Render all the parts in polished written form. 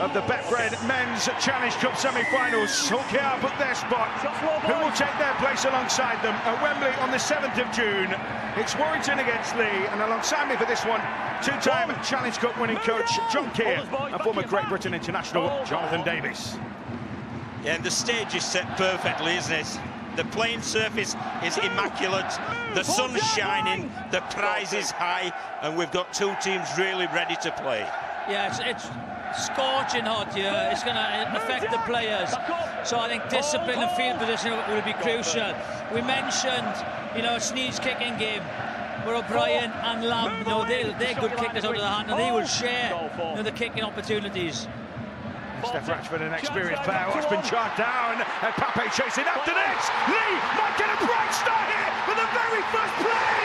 of the Betfred Men's Challenge Cup semi-finals. Hull KR put their spot. Who will take their place alongside them at Wembley on the 7th of June? It's Warrington against Leigh, and alongside me for this one, two-time Challenge Cup winning coach John Keir and former Great Britain international Jonathan Davies. Yeah, and the stage is set perfectly, isn't it? The playing surface is immaculate, the sun's shining, the prize is high, and we've got two teams really ready to play. Yeah, it's scorching hot here. It's going to affect the players. So I think discipline and field position will be crucial. We mentioned, Sneed's kicking game, but O'Brien and Lamb, they're good kickers out of the hand, and they will share the kicking opportunities. Steph Ratchford, an experienced player, what's been charged down, and Pape chasing after this. Leigh might get a bright start here for the very first play.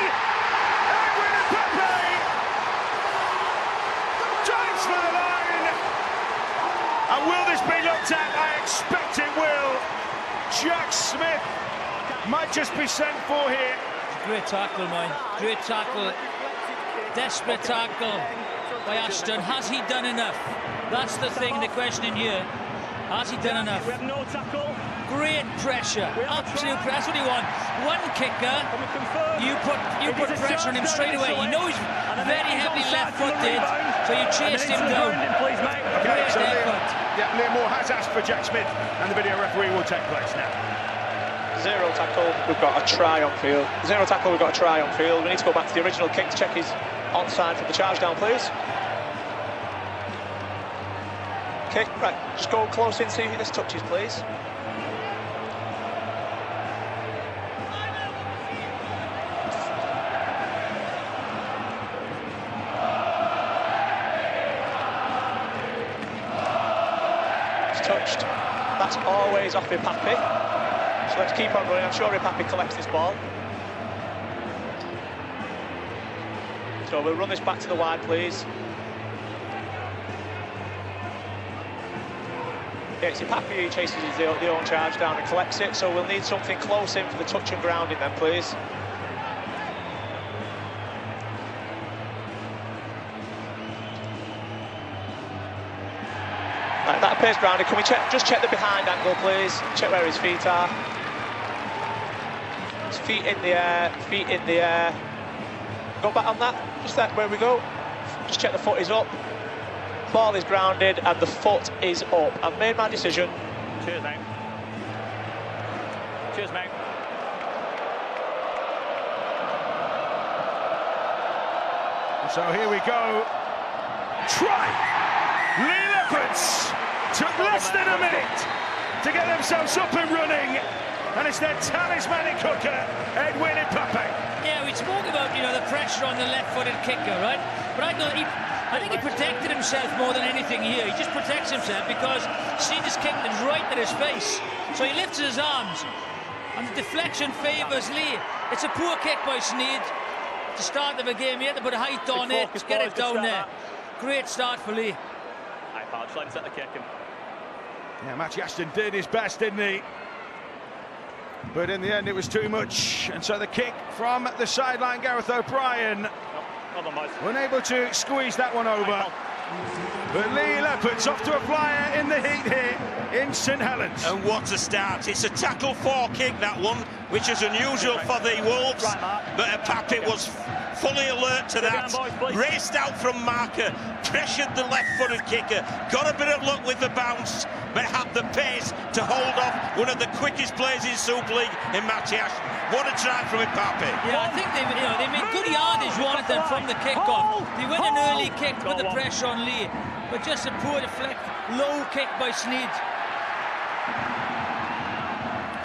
Edwin and Pape dives for the line. And will this be looked at? I expect it will. Jack Smith might just be sent for here. Great tackle, man. Great tackle. Desperate tackle by Ashton. Has he done enough? That's the thing, the question in here. Has he done enough? We have no tackle. Great pressure, absolute pressure. That's what he wants. One kicker, you put pressure on him straight away. You know he's very heavily left-footed, so you chase him down. Okay, so Liam Moore has asked for Jack Smith, and the video referee will take place now. Zero tackle, we've got a try on field. Zero tackle, we've got a try on field. We need to go back to the original kick to check his onside from the charge down, please. Okay, right, just go close in, see who this touches, please. It's touched. That's always off Pape. So let's keep on running. I'm sure Pape collects this ball. So we'll run this back to the wide, please. Yeah, it's Pape who chases the own charge down and collects it, so we'll need something close in for the touch and grounding then, please. Right, that appears grounded. Can we just check the behind angle, please? Check where his feet are. His feet in the air, feet in the air. Go back on that, just that, where we go. Just check the foot is up. Ball is grounded and the foot is up. I've made my decision. Cheers, mate. Cheers, mate. So here we go. Try! Leigh Leopards took less than a minute to get themselves up and running. And it's their talismanic hooker, Edwin and Pape. Yeah, we spoke about, the pressure on the left-footed kicker, right? But I think he protected himself more than anything here. He just protects himself because Sneed is kicked right at his face. So he lifts his arms, and the deflection favours Leigh. It's a poor kick by Sneed. To start of a game, he had to put a height on it, get it down there. Great start for Leigh. Aye, pal, just let him set the kick. Yeah, Matty Ashton did his best, didn't he? But in the end, it was too much. And so the kick from the sideline, Gareth O'Brien, unable to squeeze that one over. But Leigh Leopards off to a flyer in the heat here in St Helens. And what a start. It's a tackle-for kick, that one, which is unusual for the Wolves. But Pape was fully alert to that. Raced out from marker, pressured the left-footed kicker, got a bit of luck with the bounce, but had the pace to hold off one of the quickest players in Super League in Matty Ashton. What a try from Pape. Yeah, I think they made good yardage, Warrington, from the kick-off. They win an early kick with the pressure on Leigh, but just a poor deflect, low kick by Sneed.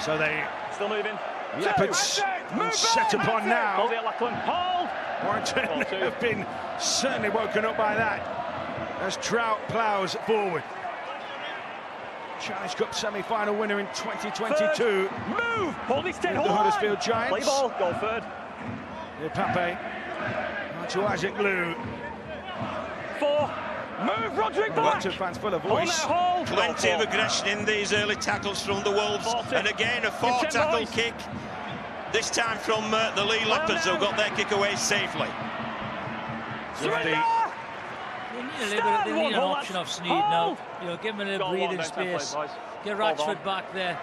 So they still moving. Leopards set upon now. Hold. Warrington have been certainly woken up by that as Trout ploughs forward. Challenge Cup semi-final winner in 2022. Move! Hold his the Huddersfield Giants. Play ball, go third. Here Pape. To Isaac Lou. 4. Move, Roderick back! Lots of fans full of voice. Hold. Plenty of aggression in these early tackles from the Wolves. And again, a 4-tackle kick. This time from the Leigh Leopards, who got their kick away safely. Surrender! They need an option off Sneed now. You know, give him a little breathing space. Get Ratchford back there.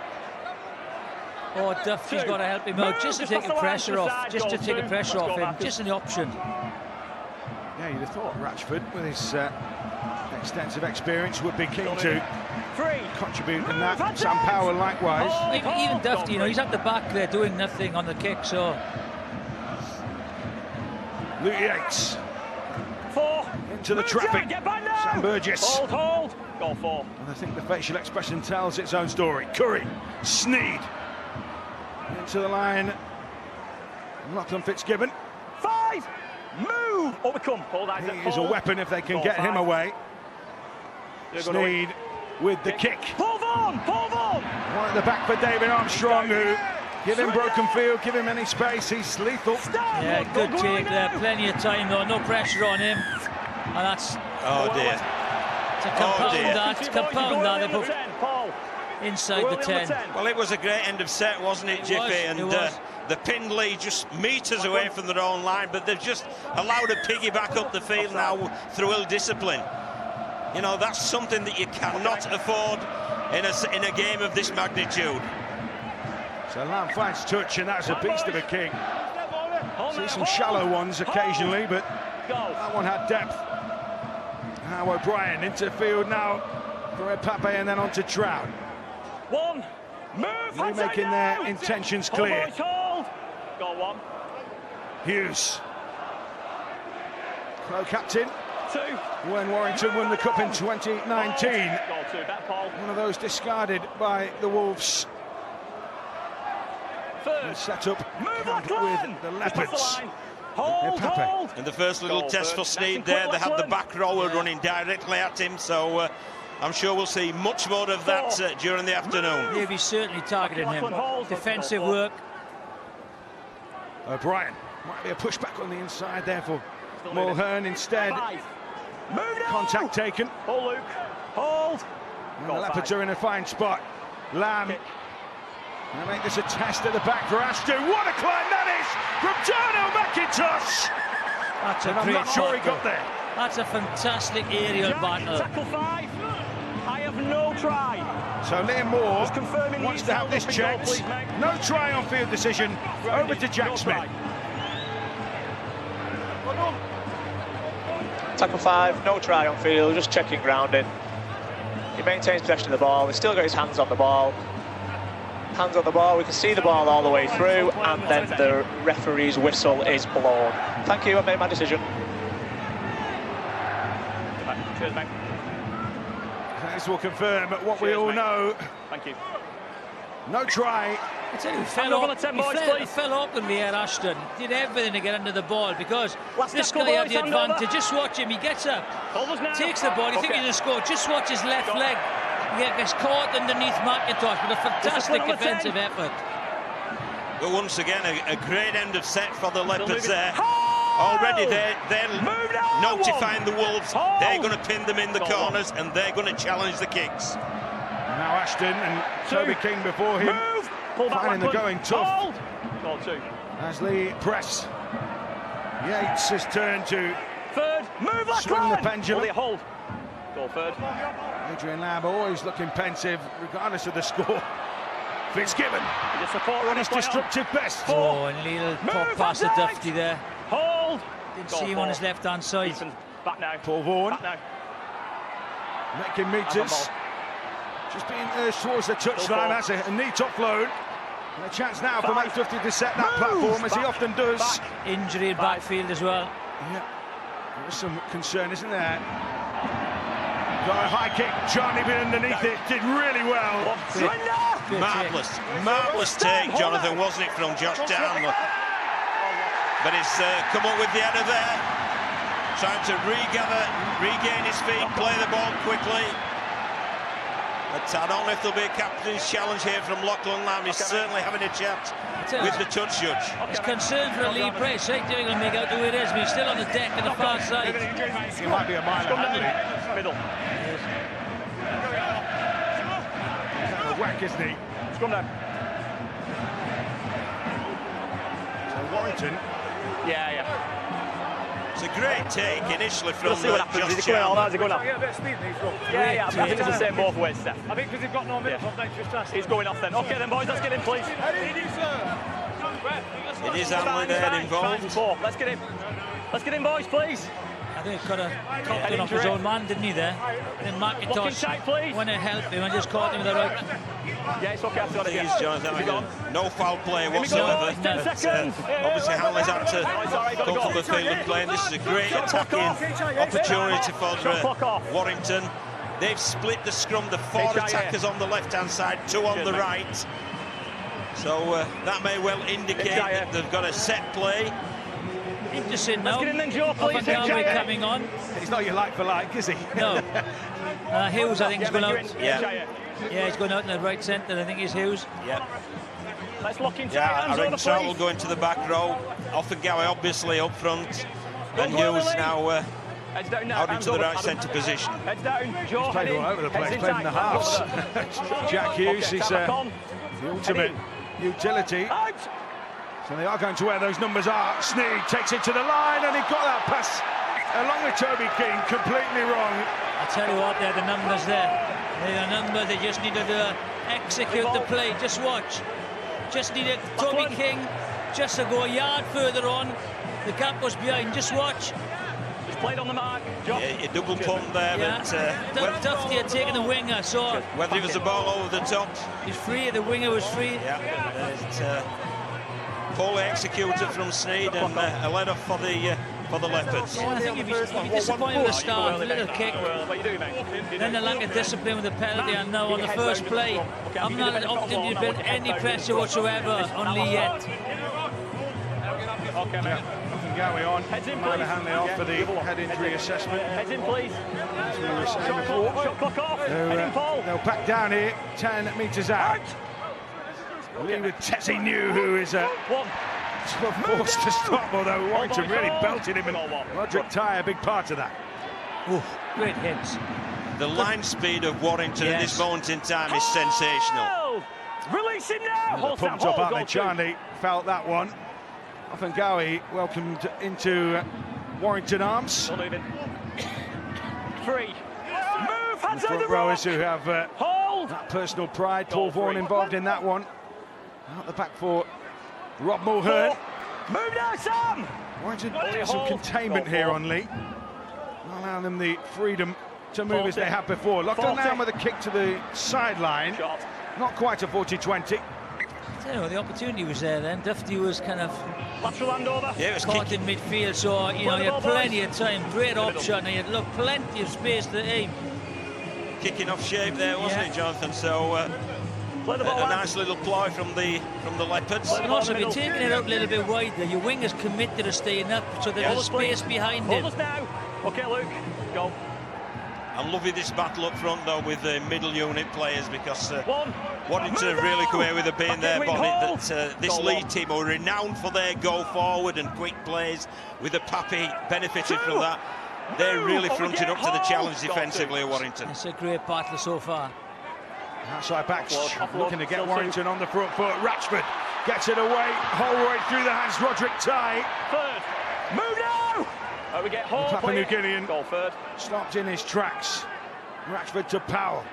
Oh, Duffy's got to help him out, just to take the pressure off. Just to take the pressure off him. Just an option. Yeah, you'd have thought Ratchford, with his extensive experience, would be keen to contribute in that. Sam Power likewise. Even Duffy, you know, he's at the back there doing nothing on the kick, so. Luke Yates into the traffic. Sam Burgess. Hold. Goal 4. And I think the facial expression tells its own story. Curry, Sneed into the line. Lachlan Fitzgibbon. 5. Move. Oh, we come. Hold that. He is a weapon if they can get him away. Sneed with the kick. Pull on. One at the back for David Armstrong, who give him broken field, give him any space. He's lethal. Yeah, good take there. Plenty of time though. No pressure on him. And that's. Oh dear. To compound that, they put inside the 10. Well, it was a great end of set, wasn't it, Jiffy? And the Pindley just metres away from their own line, but they've just allowed a piggyback up the field now through ill discipline. You know, that's something that you cannot afford in a game of this magnitude. So Lamb finds touch, and that's a beast of a kick. See some shallow ones occasionally, but that one had depth. Now O'Brien into field now for Pape, and then on to Trout. They're making their intentions clear. Hughes, co-captain when Warrington won the Cup in 2019. One of those discarded by the Wolves. And set up camp with the Leopards. In the first little test for Sneed there, they had the back rower running directly at him, so I'm sure we'll see much more of that during the afternoon. They'll be certainly targeting him. Defensive work. O'Brien, might be a pushback on the inside there for Mulhern. Instead, contact taken. Luke. Hold. And the Leopards are in a fine spot. Lamb. Gonna make this a test at the back for Ashton. What a climb that is from Darnell McIntosh! That's a and I'm not sure he got there. That's a fantastic aerial battle. Tackle 5. I have no try. So Liam Moore wants to have this checked. No try on field decision. Over to Jack Smith. Tackle 5, no try on field, just checking grounding. He maintains possession of the ball. He's still got his hands on the ball. Hands on the ball, we can see the ball all the way through, and then the referee's whistle is blown. Thank you, I made my decision. Cheers, mate. This will confirm what we all know. Thank you. No try. I tell you, he fell up in the air, Ashton. Did everything to get under the ball, because this guy had the advantage. Just watch him, he gets up, takes the ball, you think he's going to score, just watch his left leg. He gets caught underneath McIntosh with a fantastic defensive effort. But once again, a great end of set for the Leopards there. Already they're notifying the Wolves. They're going to pin them in the corners, and they're going to challenge the kicks. Now Ashton and Toby King before him, finding the going tough. As Lee press. Yates has turned to swing the pendulum. Hold. Goal third. Adrian Lamb always looking pensive, regardless of the score. Fitzgibbon, on his destructive best. Oh, and little pop past the Duffy there. Hold. Didn't see him on his left-hand side. Back now. Paul Vaughan, making meters. Just being urged towards the touchline. That's a neat offload. And a chance now for Mike Duffy to set that platform, as he often does. Injury in backfield as well. Yeah, there's some concern, isn't there? Got a high kick, Johnny been underneath it, did really well. Marvellous take, Jonathan, wasn't it, from Josh Downler? But he's come up with the header there, trying to regain his feet, play the ball quickly. But I don't know if there'll be a captain's challenge here from Lachlan Lamb. He's certainly having a chat with the touch judge. He's concerned for a lead brace. I think he'll make out who it is, but he's still on the deck on the far side. He might be a mile ahead. Middle. Whack, isn't he? It's gone down. So Warrington. Yeah. It's a great take initially from We'll see what happens. Is it going on? How's it going on? Yeah, a bit of speed in these runs. Yeah, I think it's the same both ways, Steph. I think because they've got no minutes on bench, just trying to... He's going off then. Okay then, boys, let's get him, please. It is Hanley there involved. Let's get him. Let's get him, boys, please. I think he got a top one off his own man, didn't he, there? Then McIntosh went to help him and just caught him with the right. Yeah, it's okay, I've got it. Thing is, Jonathan, no foul play whatsoever. 10 seconds. Obviously, Hanley's had to come from the field and play. And this is a great attacking opportunity for Warrington. They've split the scrum, the 4 attackers on the left-hand side, 2 on the right. So that may well indicate that they've got a set play. Interesting now. Please, coming on. He's not your like for like, is he? No. Hughes, I think, is going out. Yeah. Yeah, he's going out in the right centre. I think he's Hughes. Yeah. Let's lock in. Yeah, I reckon Trout will go into the back row. Offengawi obviously up front. And Hughes now out into the right centre position. Heads down. He's played all over the place, played in the halves. Jack Hughes is the ultimate utility. So they are going to where those numbers are. Sneed takes it to the line, and he got that pass along with Toby King, completely wrong. I tell you what, they're the numbers there. They're the numbers, they just need to execute the play. Just watch. Just needed Toby King just to go a yard further on. The gap was behind, just watch. Just played on the mark. Yeah, a double pump there, but Duffy had taken the winger, so whether it was a ball over the top. He's free, the winger was free. Yeah, poorly executed from Sneed and a let off for the Leopards. Well, I think he'd be disappointed with the start, a little kick. Then the lack of discipline with the penalty, and now on the first play, I'm not opting to build any pressure whatsoever on Leigh yet. Offengawi on, Minor Hanley off for the head injury assessment. Heads in, please. As we were saying before, Shot clock off. Heading Paul. they'll back down here, 10 metres out. Leading with Tessie New, who is forced to stop, although Warrington really belted him, and Roderick Tye a big part of that. Ooh, great hits. The line speed of Warrington at this moment in time is sensational. Release him now. They're pumped up, aren't they? Charlie felt that one. Offengawi welcomed into Warrington arms. Not moving. 3. Move, hands The on the front rowers who have hold. that personal pride. Paul Vaughan involved in that one. Out the back for Rob Mulhern. Move now, Sam. Warrington some containment here on Leigh. Not allowing them the freedom to move as they have before. Locked on down with a kick to the sideline. Not quite a 40-20. You know, the opportunity was there then. Duffy was kind of lateral hand over. Yeah, it was caught in midfield, so you know, you had plenty of time. Great option, and you had plenty of space to aim. Kicking off shape there, wasn't it, Jonathan? So a nice little ploy from the Leopards. And also, if you're taking it out a little bit wider, your wingers committed to staying up, so there's a space behind him. Hold us now. Okay, Luke, go. I'm loving this battle up front though with the middle unit players, because Warrington have really come away with a bee in their bonnet that this Leigh team are renowned for their go forward and quick plays, with the Pappy benefited from that. They're really fronting up to the challenge defensively at Warrington. It's a great battle so far. Outside backs looking to get Warrington on the front foot. Ratchford gets it away. Holroyd through the hands. Roderick Tye. Third. Move now. We get Hall. Papua New Guinean Go third. stopped in his tracks. Ratchford to Powell.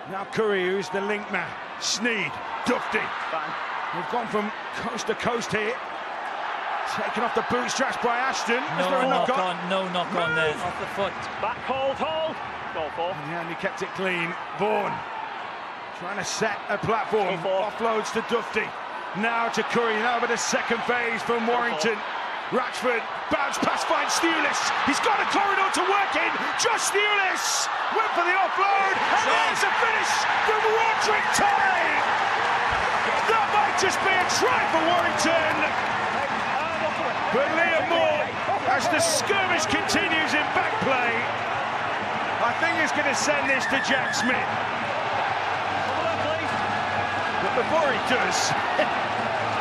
Now Curry, who's the link man. Sneed, Duffy. We've gone from coast to coast here. Taken off the bootstraps by Ashton. No knock on there, off the foot. Back, hold. Go for. And he kept it clean. Vaughan trying to set a platform. Offloads to Duffy. Now to Curry. Now with a second phase from Warrington. Ratchford, bounce pass, finds Stewlis. He's got a corridor to work in. Just Stewlis went for the offload, and there's a finish from Roderick Tye. That might just be a try for Warrington. But Liam Moore, as the skirmish continues in back play, I think he's going to send this to Jack Smith. But before he does,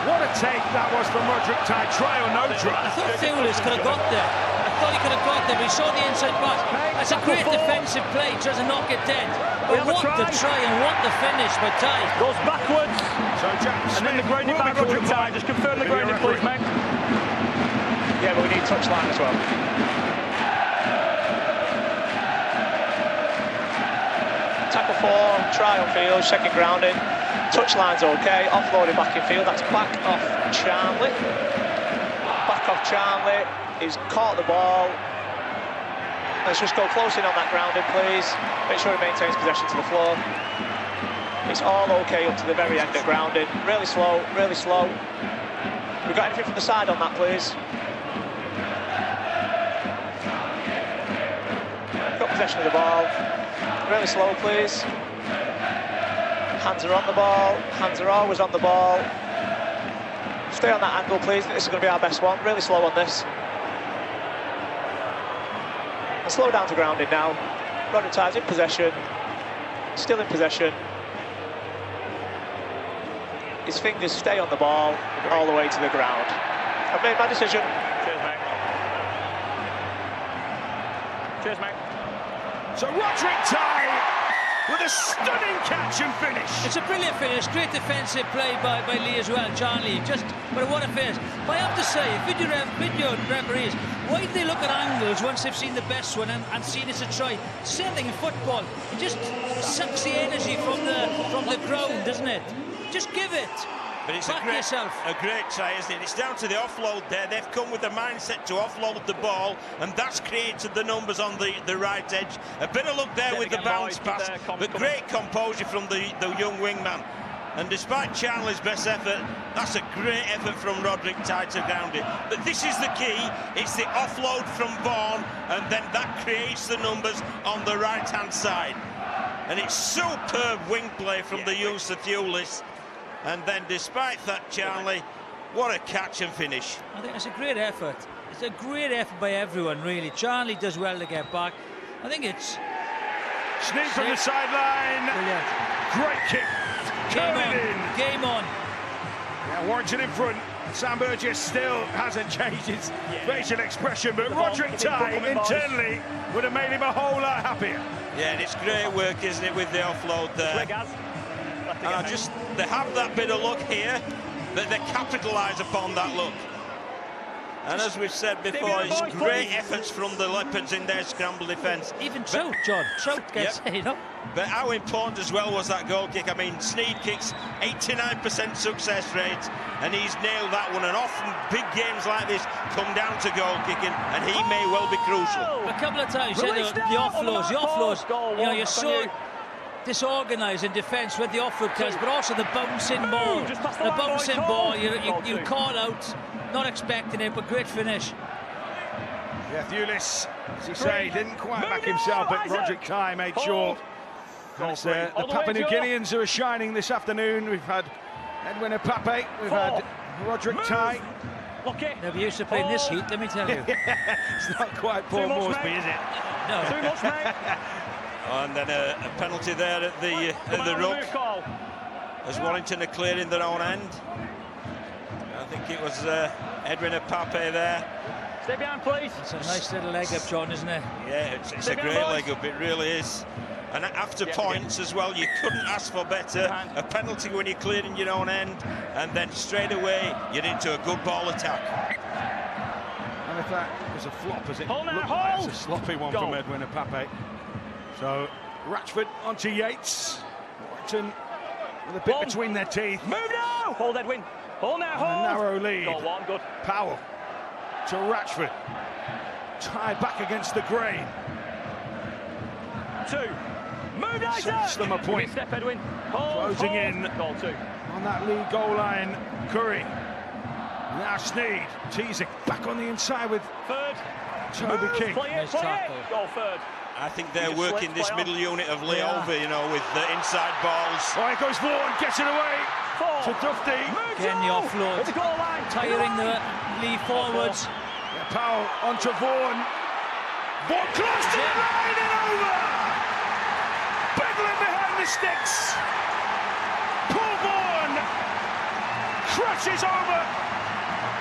what a take that was from Roderick Tye, try or no try. I thought Stewlis could have got there. I thought he could have got there, but he saw the inside pass. That's a great defensive play, tries to knock it dead. But what the try and what the finish by Tye. Goes backwards. So Jack Smith, and then the grounding by Roderick Tye. Just confirm the grounding, please, mate. Yeah, but we need touchline as well. Tackle 4, try on field, checking grounding. Touchline's okay, offloading back in field, that's back off Charnley. Back off Charnley, he's caught the ball. Let's just go close in on that grounding, please. Make sure he maintains possession to the floor. It's all okay up to the very end at grounding. Really slow, really slow. We got anything from the side on that, please? Got possession of the ball. Really slow, please. Hands are on the ball. Hands are always on the ball. Stay on that angle, please. This is going to be our best one. Really slow on this. And slow down to grounding now. Roderick Ty's in possession. Still in possession. His fingers stay on the ball all the way to the ground. I've made my decision. Cheers, mate. Cheers, mate. So Roderick Ty with a stunning catch and finish. It's a brilliant finish, great defensive play by Leigh as well, Charnley. But what a finish. But I have to say, video referees, why do they look at angles once they've seen the best one and seen it's a try? Same thing in football. It just sucks the energy from the ground, doesn't it? Just give it. But it's Back yourself. a great try, isn't it? It's down to the offload there. They've come with the mindset to offload the ball, and that's created the numbers on the right edge. A bit of luck there with the bounce pass, but great composure from the young wingman. And despite Charnley's best effort, that's a great effort from Roderick Ty to ground it. But this is the key. It's the offload from Vaughan, and then that creates the numbers on the right-hand side. And it's superb wing play from the youths of Hewlett. And then, despite that, Charnley, what a catch and finish. I think it's a great effort. It's a great effort by everyone, really. Charnley does well to get back. I think it's... Sneak from the sideline. Brilliant. Great kick. Game on. Yeah, Warrington in front. Sam Burgess still hasn't changed his facial expression, but Roderick Ty internally would have made him a whole lot happier. Yeah, and it's great work, isn't it, with the offload there. And they have that bit of luck here, that they capitalise upon that luck. And as we've said before, it's great efforts from the Leopards in their scramble defence. Even Trout, John. Trout gets it, you know. But how important as well was that goal kick? I mean, Sneed kicks 89% success rate, and he's nailed that one. And often big games like this come down to goal kicking, and he may well be crucial. A couple of times, you know, the offloads. You know, you're so disorganised in defence with the offload kills, but also the bouncing ball. The bouncing ball, you call out, not expecting it, but great finish. Yeah, Hewlett, as you say, didn't quite back himself, but Roderick Ty made sure. And it's the Papua New Guineans who are shining this afternoon. We've had Edwin Apape, we've had Roderick Ty. They'll be used to playing this heat, let me tell you. It's not quite Paul Moresby, is it? No. Too much, mate. And then a penalty there at the ruck, as Warrington are clearing their own end. I think it was Edwin Apape there. Stay behind, please. It's a nice little leg up, John, isn't it? Yeah, it's a great leg up, it really is. And after points as well, you couldn't ask for better. A penalty when you're clearing your own end, and then straight away you're into a good ball attack. And if that was a flop, as it looked like, it's a sloppy one from Edwin Apape. So Ratchford onto Yates. Warrington with a bit between their teeth. Move now! Hold, Edwin. Hold now, hold. A narrow lead. Goal one, good. Powell to Ratchford. Tied back against the grain. 2. Move now, Saves them a point. Step, Edwin. Hold, Closing in goal 2. on that lead goal line. Curry. Now Sneed teasing back on the inside with Third. Toby King. Nice tackle. Goal third. I think they're working this middle unit of Leigh over, you know, with the inside balls. Oh, here goes Vaughan, gets it away to Dufty. Again, the offload. Tiring the Leigh forwards. Yeah, Powell onto Vaughan. Vaughan close to the line and over! Bedlam behind the sticks. Paul Vaughan crashes over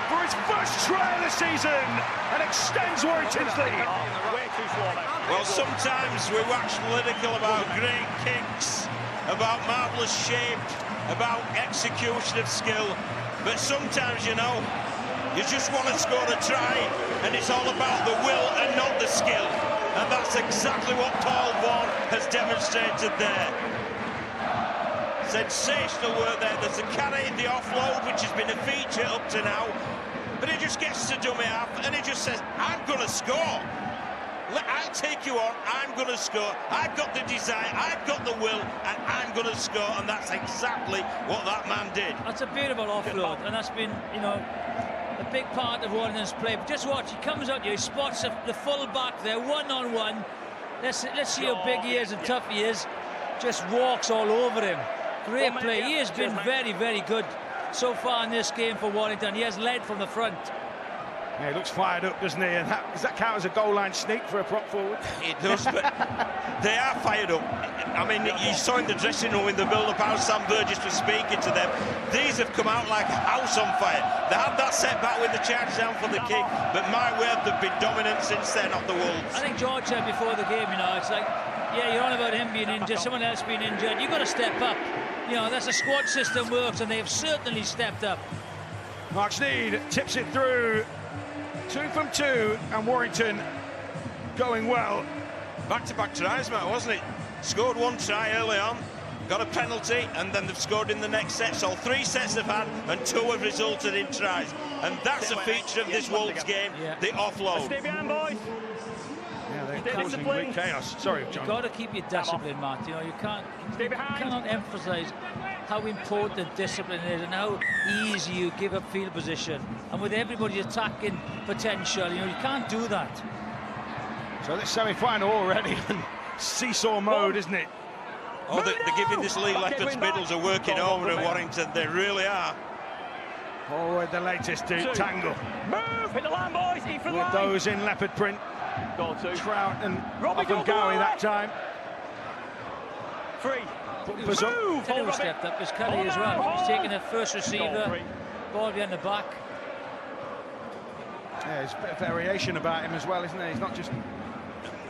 for his first try of the season and extends Warrington's lead. Well, sometimes we wax political about great kicks, about marvellous shape, about execution of skill, but sometimes, you know, You just want to score a try, and it's all about the will and not the skill. And that's exactly what Paul Vaughan has demonstrated there. Sensational work there. There's the carry, the offload, which has been a feature up to now. But he just gets to dummy half, and he just says, I'm going to score. I'll take you on, I'm going to score. I've got the desire, I've got the will, and I'm going to score. And that's exactly what that man did. That's a beautiful offload, and that's been, you know, a big part of Warrington's play. But just watch, he comes out here, he spots the full back there, one-on-one. Let's see how big he is and tough he is. Just walks all over him. Great play. He has been very, very good so far in this game for Warrington. He has led from the front. Yeah, he looks fired up, doesn't he? And does that count as a goal line sneak for a prop forward? It does, but they are fired up. I mean, you saw in the dressing room in the build-up how Sam Burgess was speaking to them. These have come out like a house on fire. They had that setback with the charge down for the kick, but my word, they've been dominant since then off the Wolves. I think George said before the game, you know, it's like, yeah, you're on about him being injured, someone else being injured. You've got to step up. You know, that's a squad system works, and they've certainly stepped up. Mark Sneed tips it through. 2 from 2, and Warrington going well. Back-to-back tries, Matt, wasn't it? Scored one try early on, got a penalty, and then they've scored in the next set. So 3 sets they've had, and 2 have resulted in tries. And that's a feature of this Wolves game, the offload. Stay behind, boys. Yeah, they're causing great chaos. Sorry, John. You've got to keep your discipline, Matt. You know, you cannot emphasise how important discipline is and how easy you give up field position. And with everybody's attacking potential, you know, you can't do that. So this semi-final already in seesaw mode, isn't it? Oh, they're giving this Leigh Leopards middles are working over at Warrington. They really are. Forward the latest to Tangle. Move! Hit the line, boys! Eat for the With line! those in leopard print. Goal 2. Trout and Robbie, Gowie that time. 3. Bumpers up. Taylor stepped up, his Kelly as well. He's taking the first receiver, ball behind the back. Yeah, there's a bit of variation about him as well, isn't there? He's not just...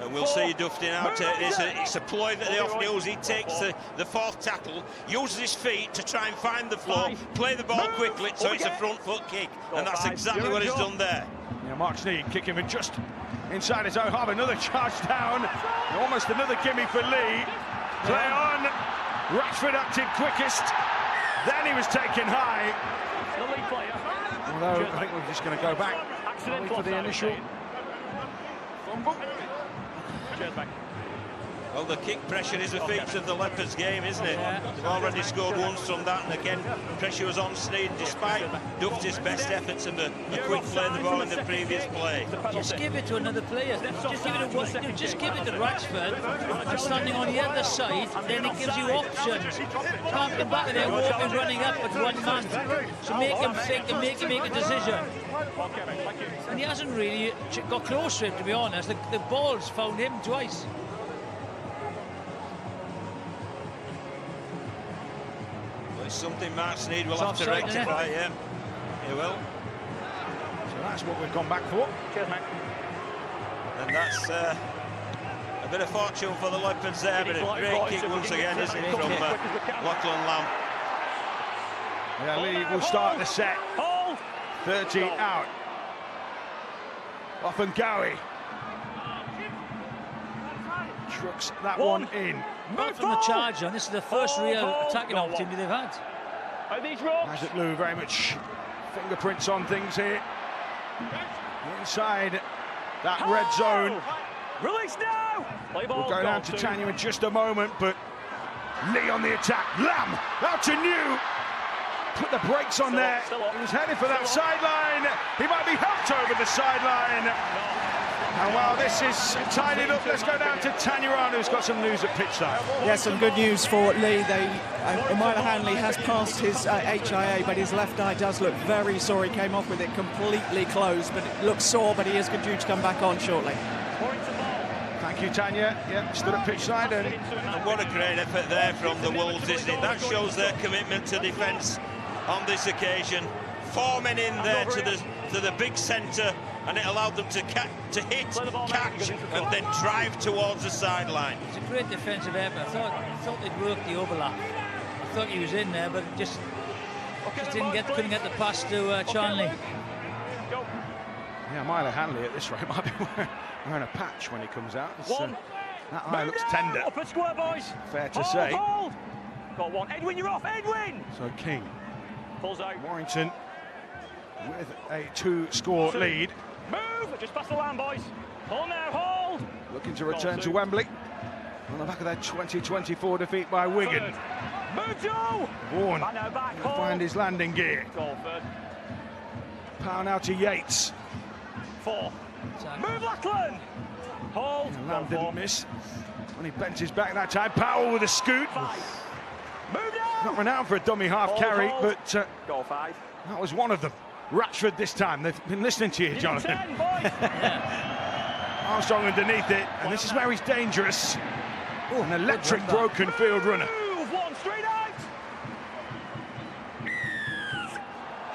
And we'll see Duftin out. It's a ploy that they often use. He takes the 4th tackle, uses his feet to try and find the floor, play the ball quickly, so it's a front foot kick. And that's exactly what he's done there. Yeah, Mark Sneed kicking him just inside his own half. Another charge down. Almost another gimme for Leigh. Play on. Rashford acted quickest. Then he was taken high. Although I think we're just going to go back for the initial fumble. Well, the kick pressure is a feature of the Leopards game, isn't it? They've already scored once from that, and again, pressure was on Sneed, despite Dufty's best efforts and a quick play the ball in the previous play. Just give it to another player. Just give it to Rashford, and standing on the other side, then it gives you options. Can't come back there, walking, running up with one man. So make him think and make him make a decision. And he hasn't really got close to it, to be honest. The ball's found him twice. It's something Mark Sneed will have to rectify, yeah. He will. So that's what we've gone back for. Cheers, mate. And that's a bit of fortune for the Leopards there, but a great kick once again, isn't it, from Lachlan Lamb. Yeah, Leigh will start the set. 30 out. Off and Gowie. Trucks that one in. Apart from the charge on, this is the first real attacking opportunity they've had. Isaac Lou very much fingerprints on things here. Inside that red zone. Release now! We'll go down to Tanya in just a moment, but Leigh on the attack. Lamb out to New. Put the brakes on there. He was headed for that sideline. He might be helped over the sideline. And while this is tidied up, let's go down to Tanya Rana, who's got some news at pitchside. Yeah, some good news for Leigh. Emile Hanley has passed his HIA, but his left eye does look very sore. He came off with it completely closed, but it looks sore, but he is due to come back on shortly. Thank you, Tanya. Yeah, stood at pitchside. And what a great effort there from the Wolves, isn't it? That shows their commitment to defence on this occasion. 4 men in there to the big centre, and it allowed them to hit, catch, and then drive towards the sideline. It's a great defensive effort. I thought they'd worked the overlap. I thought he was in there, but just couldn't get the pass to Charnley. Go. Yeah, Leigh Hanley at this rate might be wearing a patch when he comes out. That eye looks tender. Up at square, boys. Fair to say. Hold. Got one. Edwin, you're off. Edwin. So King. Pulls out. Warrington with a 2-score lead. Move. Just past the line, boys. Hold now. Hold. Looking to return to Wembley on the back of their 2024 defeat by Wigan. Third. Move, Joe. Vaughan Back. will find his landing gear. Goal, third. Power now to Yates. 4. Move, Lackland. Hold. And Lamb didn't miss when he bent his back that time. Powell with a scoot. 5. Move now. Not renowned for a dummy half carry, but Goal 5. that was one of them. Ratchford this time. They've been listening to you, Jonathan. 10, boys. Armstrong underneath it, and this is where he's dangerous. An electric broken field runner. Move. 1 straight out.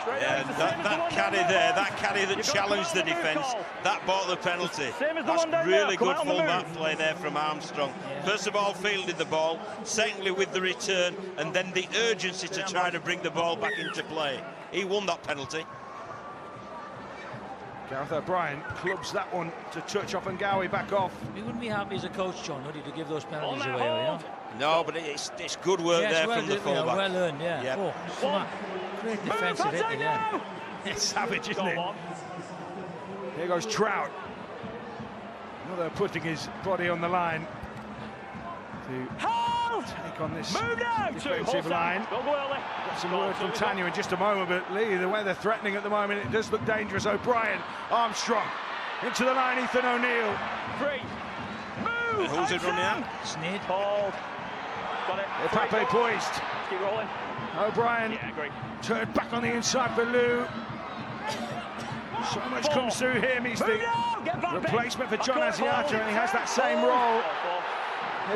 Yeah, that carry there, that carry that challenged the defence, that bought the penalty. That's really good full-back play there from Armstrong. First of all, fielding the ball. Secondly, with the return, and then the urgency to try to bring the ball back into play. He won that penalty. Gareth O'Brien clubs that one to touch off and Gowie back off. He wouldn't be happy as a coach, John, would he, to give those penalties away, you know? No, but it's good work there from the full-back. Well earned, yeah. Yep. Oh, smart. Great defensive hit again. It's savage, isn't it? Here goes Trout. Another putting his body on the line to take on this defensive line. Got some word from Tanya in just a moment, but Lee, the way they're threatening at the moment, it does look dangerous. O'Brien, Armstrong, into the line, Ethan O'Neill. 3. Move. Who's it running out? Sneed. Hold. Got it. Pape poised. Keep rolling. O'Brien turned back on the inside for Lou. So much comes through him. He's the replacement for John Asiata, and he has that same role.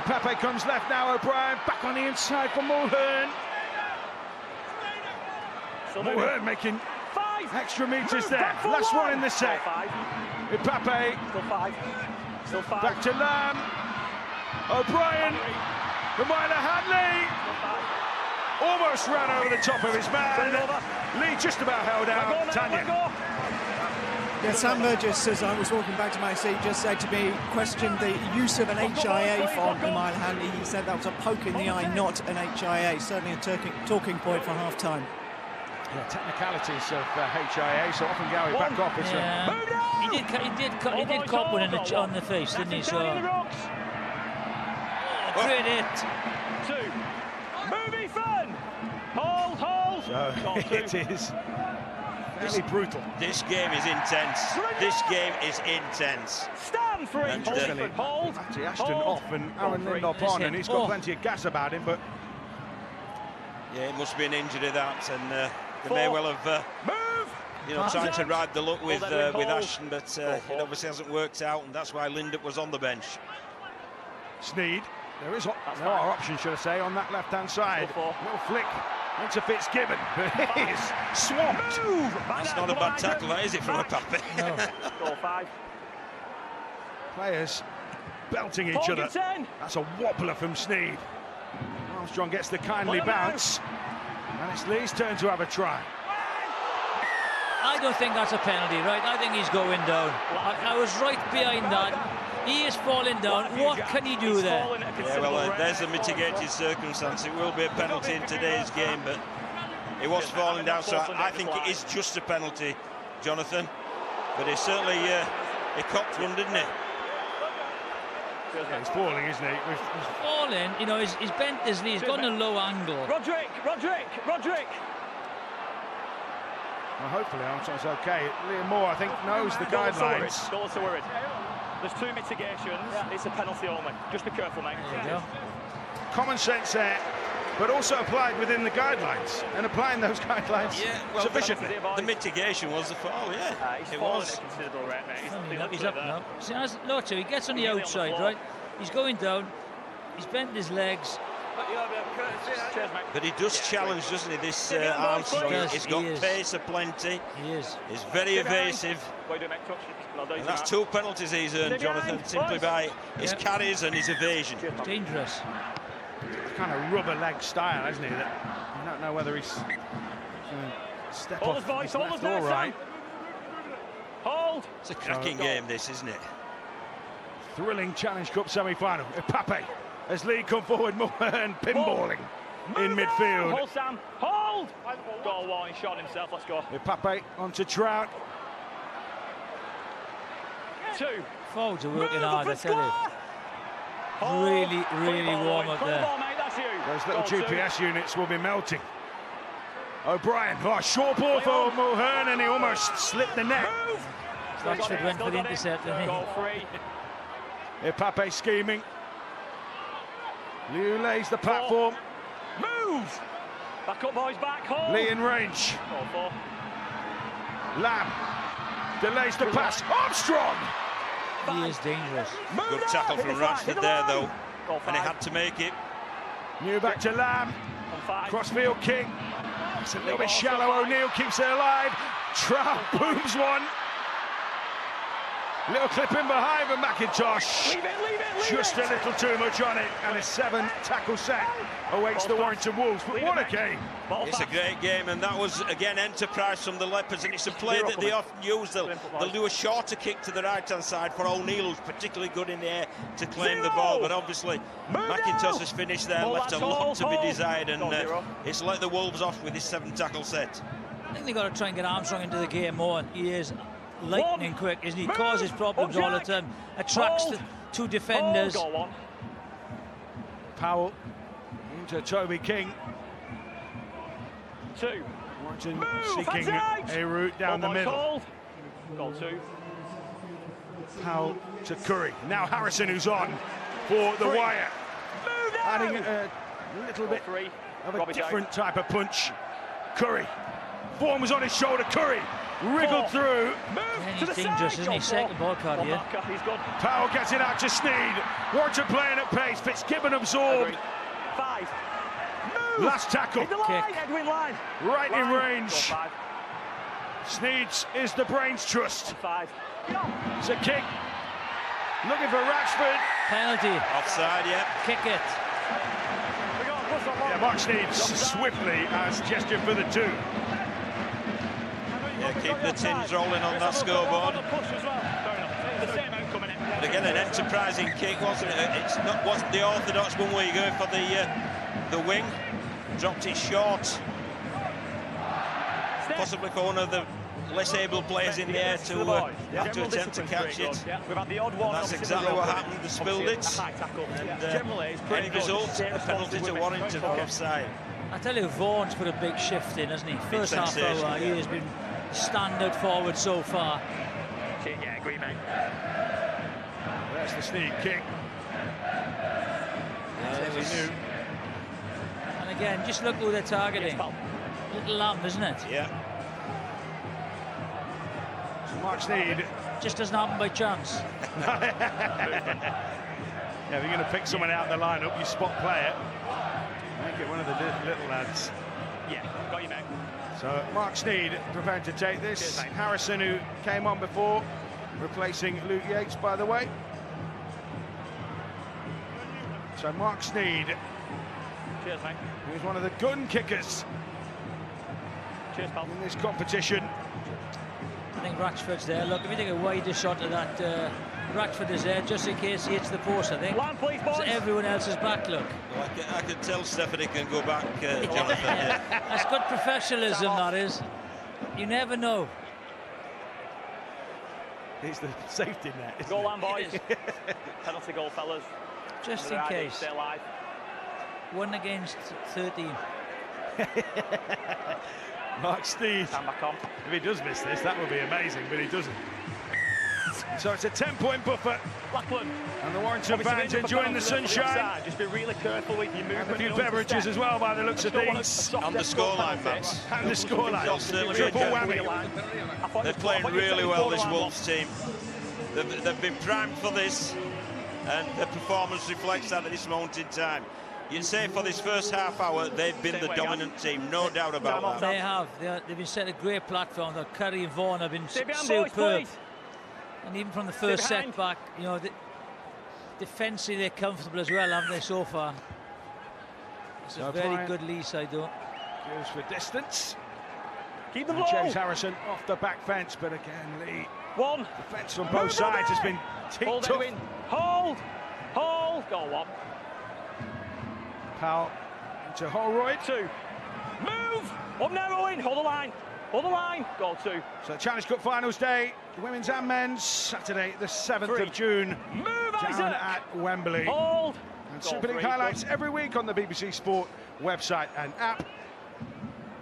Pape comes left now. O'Brien back on the inside for Mulhern. Mulhern making extra meters there. Last one in the set. Pape. Still 5. Back to Lamb. O'Brien. From Leigh Hanley. Almost ran over the top of his man. Lee just about held out. Tanya. Yeah, Sam Burgess, as I was walking back to my seat, just said to me, questioned the use of an HIA from Leigh Hanley. He said that was a poke in the eye, not an HIA. Certainly a talking point for half-time. Yeah, technicalities of HIA, so often Gowie back off. He did cop one on the face, didn't he? So, great hit. 2. Movie fun. Hold. So it is fairly brutal. This game is intense. This game is intense. Stand for it. Hold. Actually, Ashton off and Aaron Lindop on, and he's got plenty of gas about him, but yeah, it must be an injury that, and they may well have tried to ride the luck with Ashton, but it obviously hasn't worked out, and that's why Lindop was on the bench. Sneed. There are options, should I say, on that left-hand side. Little flick into Fitzgibbon, but he is swamped. That's not a bad tackle, is it, from a Pape? No. Goal 5. Players belting each other. That's a wobbler from Sneed. Armstrong gets the kindly bounce, and it's Lee's turn to have a try. I don't think that's a penalty, right? I think he's going down. I was right behind that. He is falling down. What can he do there? Yeah, well, there's a mitigated circumstance. It will be a penalty in today's game, but he was falling down, so I think it is just a penalty, Jonathan. But he certainly he copped one, didn't he? Yeah, he's falling, isn't he? He's falling. You know, he's bent his knee. He's got a low angle. Roderick. Well, hopefully Armstrong's okay. Liam Moore, I think, knows the guidelines. Don't so worried. There's 2 mitigations. It's a penalty only. Just be careful, mate. There you go. Common sense there, but also applied within the guidelines, and applying those guidelines sufficiently. The mitigation was the foul, It was. At a considerable rate, mate. He's up now. See, as Lotto, he gets on the outside, right? He's going down. He's bent his legs. But he does challenge, doesn't he, this Armstrong? He's got pace aplenty. He is. He's very evasive. And that's 2 penalties he's earned, Jonathan, simply by his carries and his evasion. It's dangerous. Kind of rubber leg style, isn't he? That you don't know whether he's going to step off his left or right. hold. It's a cracking game, this, isn't it? Thrilling Challenge Cup semi-final. Pape as Leigh come forward, Mulhern pinballing in midfield. Hold, Sam. Hold! Goal one, he shot himself. Let's go. Pape onto Trout. 2. Forwards are working hard, I tell you. Really warm up there. Those little GPS units will be melting. O'Brien, short ball for Mulhern, and he almost slipped the net. Betfred went for the intercept, didn't he? Goal free. Pape scheming. Liu lays the platform. Move! Back up, boys, back. Hold. Leigh in range. Goal 4. Lamb delays the pass. Armstrong! He is dangerous. Good tackle from Rashford there, though. And he had to make it. New back to Lamb. Crossfield kick. It's a little bit shallow. O'Neill keeps it alive. Trout booms one. Little clip in behind for McIntosh. Leave it. Just a little too much on it. And a 7-tackle set awaits the Warrington Wolves. But what a game. It's a great game, and that was, again, enterprise from the Leopards, and it's a play that they often use. They'll do a shorter kick to the right-hand side for O'Neill, who's particularly good in the air to claim the ball, but obviously McIntosh's finish there left a lot to be desired, and it's let the Wolves off with his 7-tackle set. I think they've got to try and get Armstrong into the game more, and he is lightning quick, isn't he? Causes problems all the time, attracts the 2 defenders. Powell into Toby King. 2. Warrington seeking a route down the middle. Goal 2. Powell to Curry. Now Harrison, who's on for the wire. Adding a little bit of a different type of punch. Curry. Form was on his shoulder. Curry wriggled through. He's dangerous, isn't he? Second ball card here. He's good. Powell gets it out to Sneed. Warrington playing at pace. Fitzgibbon absorbed. 5. Last tackle. Edwin line. Right in range. Sneeds is the brains trust. 5. It's a kick. Looking for Rashford. Penalty. Offside, yeah. Kick it. Yeah, Mark Sneeds swiftly has gestured for the 2. Yeah, keep the tins rolling on that scoreboard. But again, an enterprising kick, wasn't it? Wasn't the orthodox one where you're going for the wing. Dropped it short. Possibly for one of the less able players in the air to have to attempt to catch it. And that's exactly what happened. They spilled it. And end result, a penalty to Warrington for offside. I tell you, Vaughan's put a big shift in, hasn't he? First half hour, he has been standard forward so far. Yeah, agree, mate. That's the Sneed kick. And again, just look who they're targeting. Little Lamb, isn't it? Yeah. So Mark Sneed. Just doesn't happen by chance. Yeah, if you're going to pick someone out of the lineup, you spot player. Make it one of the little lads. Yeah, got you, mate. So Mark Sneed prepared to take this. Cheers, Harrison, who came on before, replacing Luke Yates, by the way. So Mark Sneed. Cheers, mate. He's one of the gun kickers. Cheers, pal. In this competition. I think Rashford's there. Look, if you take a wider shot of that, Rashford is there just in case he hits the post, I think. Line, please, boys. Everyone else is back, look. Well, I can tell Stephanie can go back, Jonathan. Yeah. That's good professionalism, that is. You never know. It's the safety net. Goal line, boys. Penalty goal, fellas. Just in case. Stay alive. 1 against 13. Mark Sneed. Stand back on. If he does miss this, that would be amazing, but he doesn't. So it's a 10-point buffer. Blackburn. And the Warrington fans enjoying the sunshine. Just be really careful with your movement. And a few beverages as well, by the looks of things. On the scoreline, Max. And the scoreline. Triple whammy. They're playing really well, this Wolves team. They've been primed for this, and the performance reflects that at this moment in time. You'd say for this first half hour, they've been the dominant team, no doubt about that. They have. They've been set a great platform. Curry and Vaughan have been superb. And even from the first set back, you know, defensively they're comfortable as well, haven't they, so far? It's a very good Leigh side, though. Goes for distance. Keep the ball. James Harrison off the back fence, but again, Leigh One. Defence on both sides has been Hold it, win. Hold. Go on. Powell to Holroyd. 2. Move. Up narrowing. Hold the line. Goal 2. So Challenge Cup Finals Day, women's and men's, Saturday the 7th of June. Move, down Isaac. at Wembley. Hold. And Goal Super League 3. highlights every week on the BBC Sport website and app.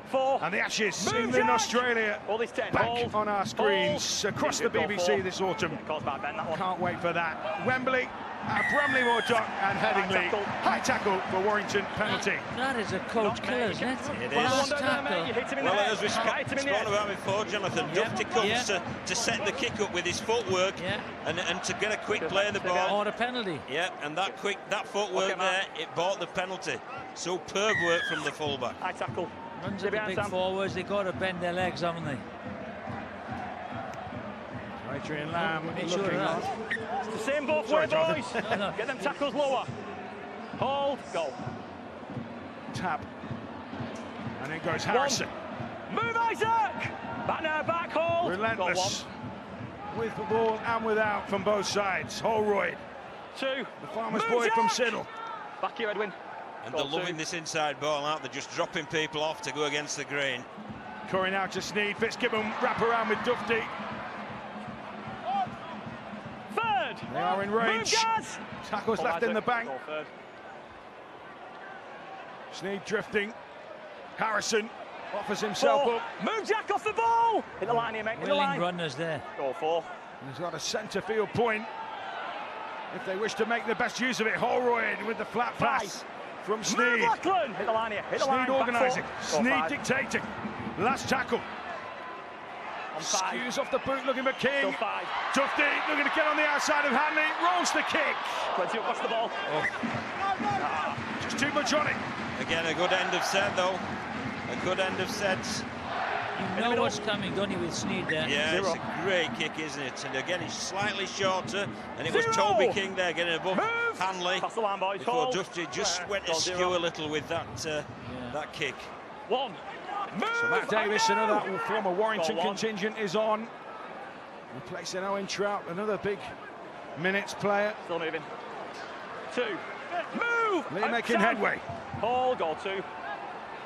4. And the Ashes, Move, England, Jack. Australia, All this 10. back Hold. on our screens across the Goal BBC 4. this autumn. Caused by Ben, that one. Can't wait for that. Wembley, at Bramley-Moore Dock and Headingley. High tackle for Warrington, penalty. That is a coach killer, isn't it? It Last is. tackle. Well, as we spoke about before, Jonathan, Dufty comes to set the kick up with his footwork and to get a quick play of the ball. Or a penalty. Yeah, and that footwork there, it bought the penalty. Superb work from the fullback. High tackle. Runs at the big forwards, they've got to bend their legs, haven't they? Adrian Lamb Make looking sure on. It's the same both way, boys. No. Get them tackles lower. Hold. Go. Tap. And in goes Harrison. Move, Isaac. Back now, back, hold. Relentless. With the ball and without from both sides. Holroyd. 2. The farmer's boy from Siddle. Back here, Edwin. And they're loving this inside ball, aren't they? Just dropping people off to go against the grain. Curry now to Sneed. Fitzgibbon wrap around with Dufty. 3rd. They are in range. Move, Gaz. Tackles left in the bank. Goal 3rd. Sneed drifting. Harrison offers himself 4. up. Move, Jack, off the ball. Hit the line here, mate. Hit the Willing line. runners there. Goal 4. He's got a centre field point. If they wish to make the best use of it, Holroyd with the flat pass from Move, Sneed. Lachlan. Hit the line here. Hit the line. Sneed organising. Back 4. Sneed Goal 5. dictating. Last tackle. On 5. Skews off the boot looking for King. Still 5. Dufty looking to get on the outside of Hanley. Rolls the kick. 20 across the ball. Just too much on it. Again, a good end of set, though. A good end of sets. You know what's coming, don't you, with Sneed there? Yeah, 0. it's a great kick, isn't it? And again, it's slightly shorter, and it was 0. Toby King there getting above Move. Hanley. Pass the line, boys. Before Hold. Dufty just went Goal askew 0. a little with that that kick. 1. Move. So Matt Davis, another former Warrington Goal 1. contingent, is on. Replacing Owen Trout, another big minutes player. Still moving. 2. Move. Lee making Outside. headway. Hold. Goal 2.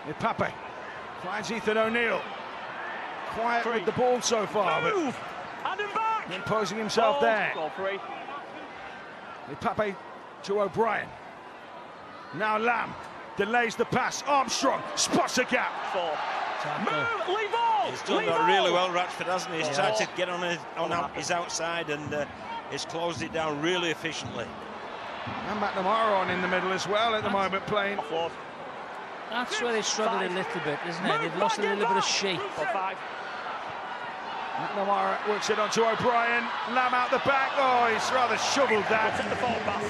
Ipape finds Ethan O'Neill. Quiet 3. with the ball so far, but Move. And him back. imposing himself Hold. there. Goal 3. Ipape to O'Brien. Now Lamb delays the pass. Armstrong spots a gap. 4. Tackle. Move. Leave ball. He's done Leave that ball. really well, Ratchford, hasn't he? He's tried to get on his outside, and he's closed it down really efficiently. And McNamara on in the middle as well at the moment, playing. Offload. That's where they struggled a little bit, isn't it? They've lost a little bit of shape. Goal 5. McNamara works it onto O'Brien. Lamb out the back. Oh, he's rather shoveled that. Take the forward pass.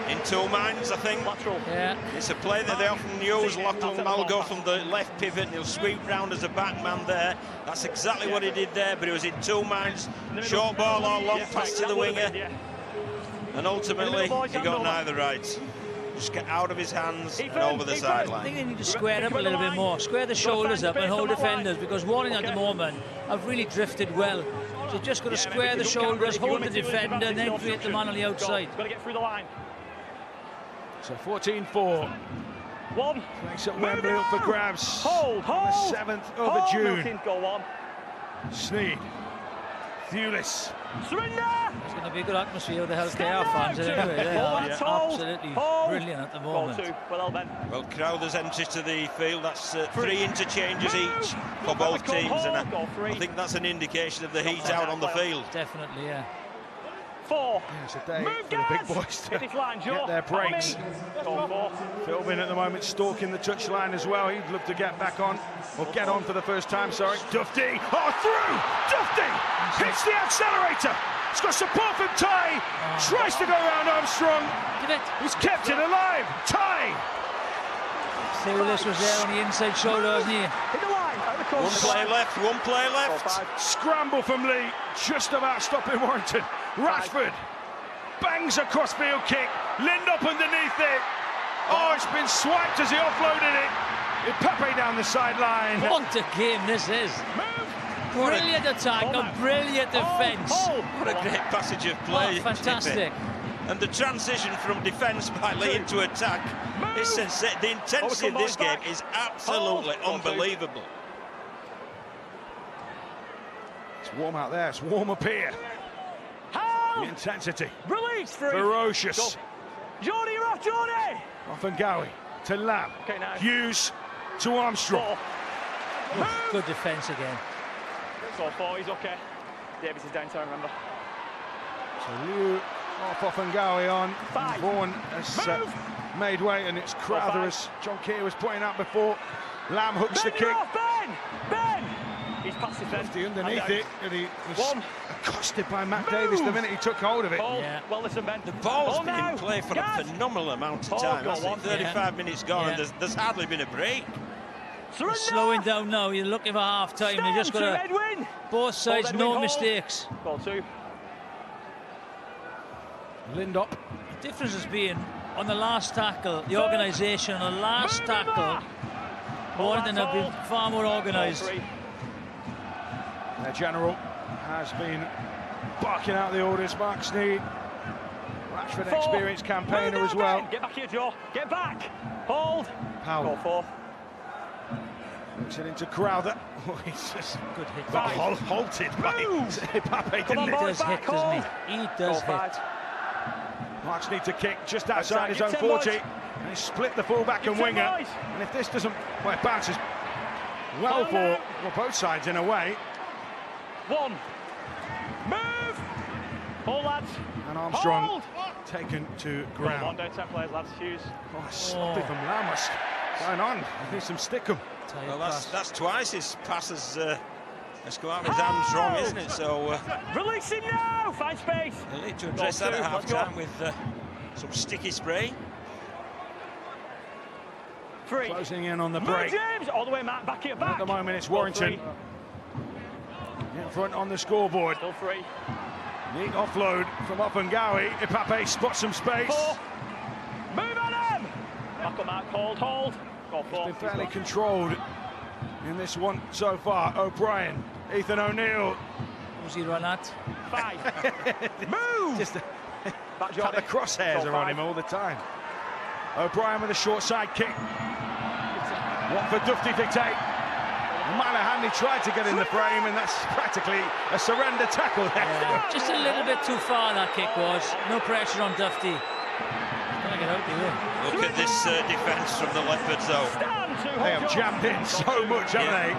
In 2 minds, I think. Lateral. Yeah. It's a play that they often use. Lachlan will go from the left pivot and he'll sweep round as a back man there. That's exactly what he did there, but it was in 2 minds. Short ball or long pass to the winger. And ultimately, he got neither right. Just get out of his hands and over the I sideline. think they need to square up a little bit more. Square the shoulders up and hold defenders, because Warrington at the moment have really drifted well. So you've just got to square the shoulders, hold the defender, and then create the man on the outside. Got to get through the line. So 14-4. 1. Makes it Wembley up for grabs. Hold. On the 7th of June. Milton, goal 1. Sneed. Thewlis. Surrender. It's going to be a good atmosphere with the KR fans anyway. They are absolutely brilliant at the moment. Goal 2. Well, Ben. Well, Crowther's entries to the field, that's 3 interchanges each for both teams, and I think that's an indication of the heat out on the field. Definitely, yeah. 4. Yeah, it's a day for the big boys to get their breaks. Goal 4. Philbin at the moment stalking the touchline as well. He'd look to get back on, or get on for the first time, sorry. Dufty, oh, through! Dufty hits the accelerator. He's got support from Ty. Tries to go around Armstrong. He's kept it alive. Ty. Thewlis was there on the inside shoulder, wasn't he? Hit the line. Out the One play left. Scramble from Lee, just about stopping Warrington. Rashford bangs a crossfield kick. Lind up underneath it. Oh, it's been swiped as he offloaded it. Ipape down the sideline. What a game this is. Move. brilliant attack, a brilliant defence. What a great passage of play. Oh, fantastic. And the transition from defence by Leigh into attack is the intensity of this game is absolutely unbelievable. It's warm out there, it's warm up here. The intensity. Release, free. Ferocious. Jordy, you're off, Jordy! Offengawi to Lamb. Okay, now. Hughes to Armstrong. Good defence again. It's all 4, he's okay. Davis is downtown, remember. So Liu off Offengawi on. 5. Vaughan has made way, and it's Crowther, as John Keir was pointing out before. Lamb hooks the kick. Off, Ben! He's past his head. Lefty underneath it, and he was accosted by Matt Davis the minute he took hold of it. Yeah. Well, listen, Ben. The ball's been in play for a phenomenal amount of time. 35 minutes gone, and there's hardly been a break. They're slowing down now. You're looking for half time. They just got to both sides, no mistakes. Goal 2. Lindop. The difference has been on the last tackle, the organisation on the last tackle. Warrington have been far more organised. Their general has been barking out the orders. Mark Sneed, Rashford, experienced campaigner as well. Get back here, Joe. Get back. Hold. Powell. Goal 4. Looks it into Crowther. Oh, he's just Good hit. halted by Pape, didn't He does hit, doesn't he? He does hit. Mark Sneed to kick just outside his own 40. And he split the fullback and winger. And if this doesn't, well, it bounces well for both sides in a way. 1. Move! Hold, lads. And Armstrong taken to ground. 1 day, 10 players, lads. Hughes. Oh, sloppy from Lamb. What's going on? Need some stickum. Well, that's twice his pass has come out of his hands wrong, isn't it? So release him now. Find space. They'll need to address that at half-time with some sticky spray. 3. Closing in on the break. James, all the way, Matt. Back here, back. At the moment, it's Warrington in front on the scoreboard. Still 3. Neat offload from Offengawi. Pape spots some space. 4. Move on him. Back on Matt. Hold. Goal 4. Been fairly controlled in this one so far. O'Brien, Ethan O'Neill. Who's he run at? 5. Move. Just back, the crosshairs are on him all the time. O'Brien with a short side kick. Watford Dufty dictate. Malahandy tried to get in the frame, and that's practically a surrender tackle there. Yeah, just a little bit too far that kick was. No pressure on Dufty. Gotta get out of here. Look at this defence from the Leopards, though. They have jammed in so much, haven't they?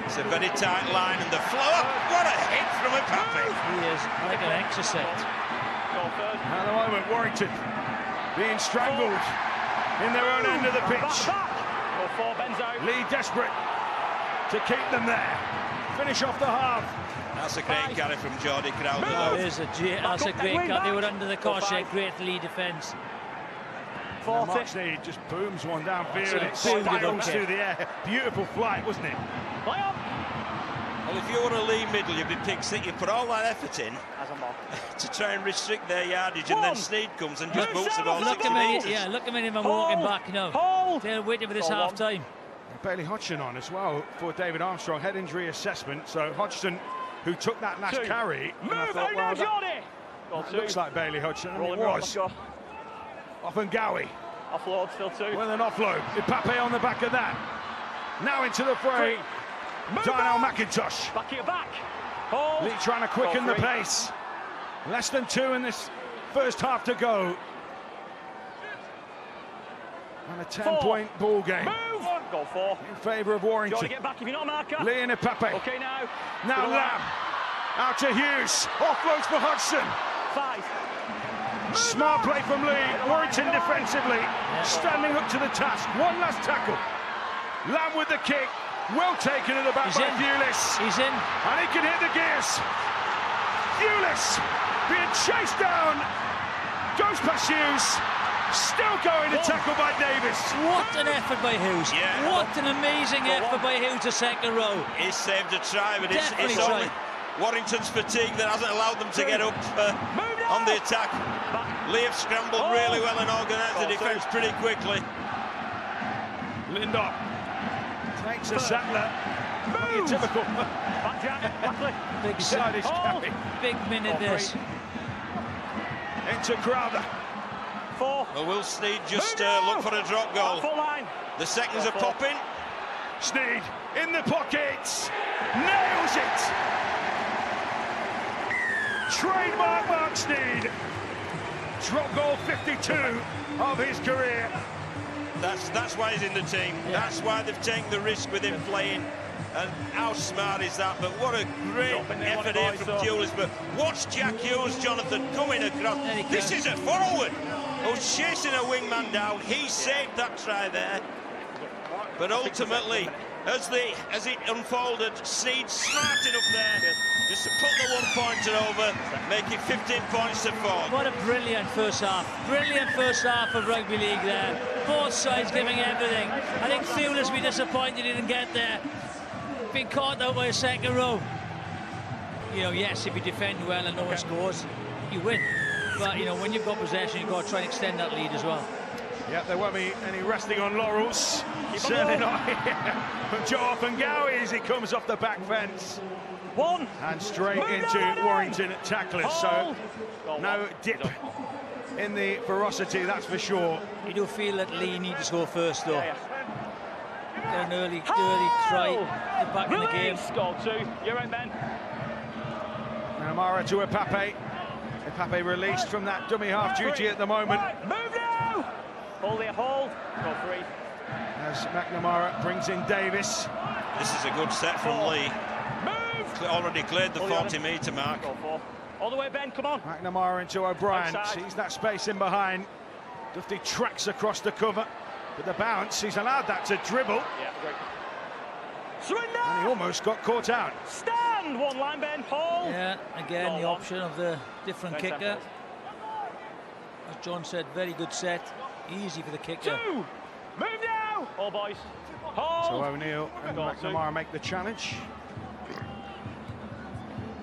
It's a very tight line, and the flow up. What a hit from a Pape. He is like an exorcist. At the moment, Warrington being strangled in their own end of the pitch. Leigh desperate to keep them there. Finish off the half. That's a great carry from Jordy Crowther, though. That's a great cut. They were under the crochet. Great Leigh defence. Mark Sneed just booms one downfield, and it spirals through the air. Beautiful flight, wasn't it? Well, if you were a Leigh middle, you'd be pick six. You put all that effort in to try and restrict their yardage, and then Sneed comes and just boots the ball 60 metres. Yeah, look at him walking back, you know. They're waiting for this half-time. Bailey Hodgson on as well for David Armstrong, head injury assessment. So Hodgson, who took that last carry, and I thought, well, that looks like Bailey Hodgson, and it was. Offengawi. Offload, still 2. With an offload. Pape on the back of that. Now into the fray. Darnell McIntosh. Back here, back. Leigh trying to quicken the pace. Less than 2 in this first half to go. And a 10-point ball game. Move. Goal 4. In favour of Warrington. Get back if you're not a marker. Leigh and Pape. Okay, now. Now Lamb. Out to Hughes. Offloads for Hodgson. 5. Smart play from Leigh. Warrington defensively. Standing up to the task. One last tackle. Lamb with the kick. Well taken at the back by Hughes. He's in. And he can hit the gears. Hughes being chased down. Goes past Hughes. Still going to tackle by Davis. What an effort by Hughes. Yeah. What an amazing effort by Hughes, the second row. He saved a try, but it's only Warrington's fatigue that hasn't allowed them to get up on the attack. Leigh have scrambled really well and organised the defence pretty quickly. Lindop takes a settler. Moves. Typical. Back Jack, Buckley. Big Side is carry. Big minute this. Into Crowther. 4. Well, will Sneed just look for a drop goal? Full line. The seconds are popping. Sneed in the pockets. Nails it. Trademark Mark Sneed. Drop goal 52 of his career. That's why he's in the team. Yeah. That's why they've taken the risk with him playing. And how smart is that? But what a great effort here from Julius. But watch Jack Hughes, Jonathan, coming across. This is a forward who's chasing a wingman down. He saved that try there. But ultimately, as it unfolded, Sneed smart enough there just to put the one-pointer over, making 15 points to 4. What a brilliant first half. Brilliant first half of Rugby League there. Both sides giving everything. I think Thewlis will be disappointed he didn't get there. Being caught out by a second row. You know, yes, if you defend well and no one scores, you win. But, you know, when you've got possession, you've got to try and extend that lead as well. Yeah, there won't be any resting on laurels. Certainly not here from Joe Offengawi as he comes off the back fence. 1. And straight into Warrington tacklers. So no dip in the ferocity, that's for sure. You do feel that Leigh needs to go first, though. Get an early try, get back in the game. Goal 2. You're right, Ben. Namara to Epape. Epape released from that dummy half duty at the moment. Move now! Hold there, hold. Goal 3. As McNamara brings in Davis. This is a good set from Leigh. Move! Already cleared the 40-metre mark. Goal 4. All the way, Ben, come on. McNamara into O'Brien. Outside. Sees that space in behind. Dufty tracks across the cover. But the bounce, he's allowed that to dribble. Yeah, great. Surrender! And he almost got caught out. Stand! One line, Ben, hold. Yeah, again, the option of the different Nice kicker. tempo. As John said, very good set. Easy for the kicker. 2. Move now! All boys. Hold. So O'Neill and Goal McNamara 2. make the challenge.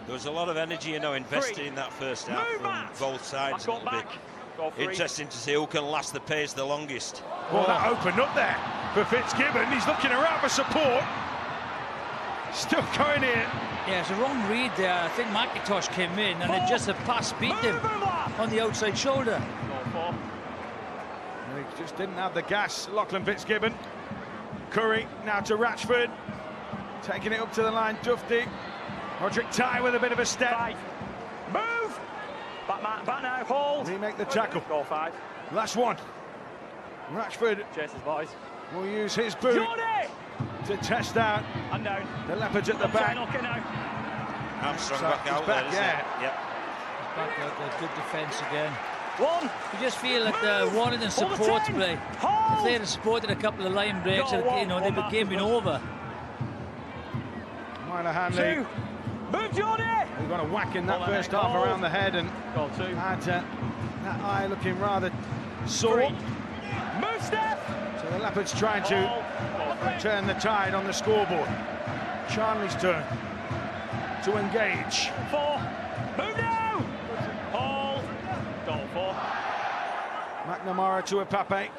There was a lot of energy, you know, invested 3. in that first half Move, from Matt. both sides. Back A up, little back. bit Goal 3. interesting to see who can last the pace the longest. Well, that opened up there for Fitzgibbon. He's looking around for support. Still going here. Yeah, it's a wrong read there. I think McIntosh came in and it just a pass beat him on the outside shoulder. Goal 4. He just didn't have the gas. Lachlan Fitzgibbon. Curry now to Ratchford. Taking it up to the line. Dufty. Roderick Ty with a bit of a step. 5. Move! Back now, hold. Does he make the tackle? Goal 5. Last one. Ratchford Chases, boys. will use his boot Jordy! to test out And down. the Leopards at the back. Okay now. Armstrong So back he's out back, there, isn't yeah. it? Yep. Back out there, good defence again. 1. You just feel that the Warrington Hold the support 10. play. If Hold. they had supported a couple of line breaks, Go, you know, one, the game been over. Myler Hanley. 2. Move, Jordy! He got a whack in that Hold first that, half hold. around the head and Goal 2. had that eye looking rather sore. 3. Move, Steph! So the Leopards trying to Hold. Goal 3. turn the tide on the scoreboard. Charlie's turn to engage. 4. Move now! Hold. Goal 4. McNamara to Epape.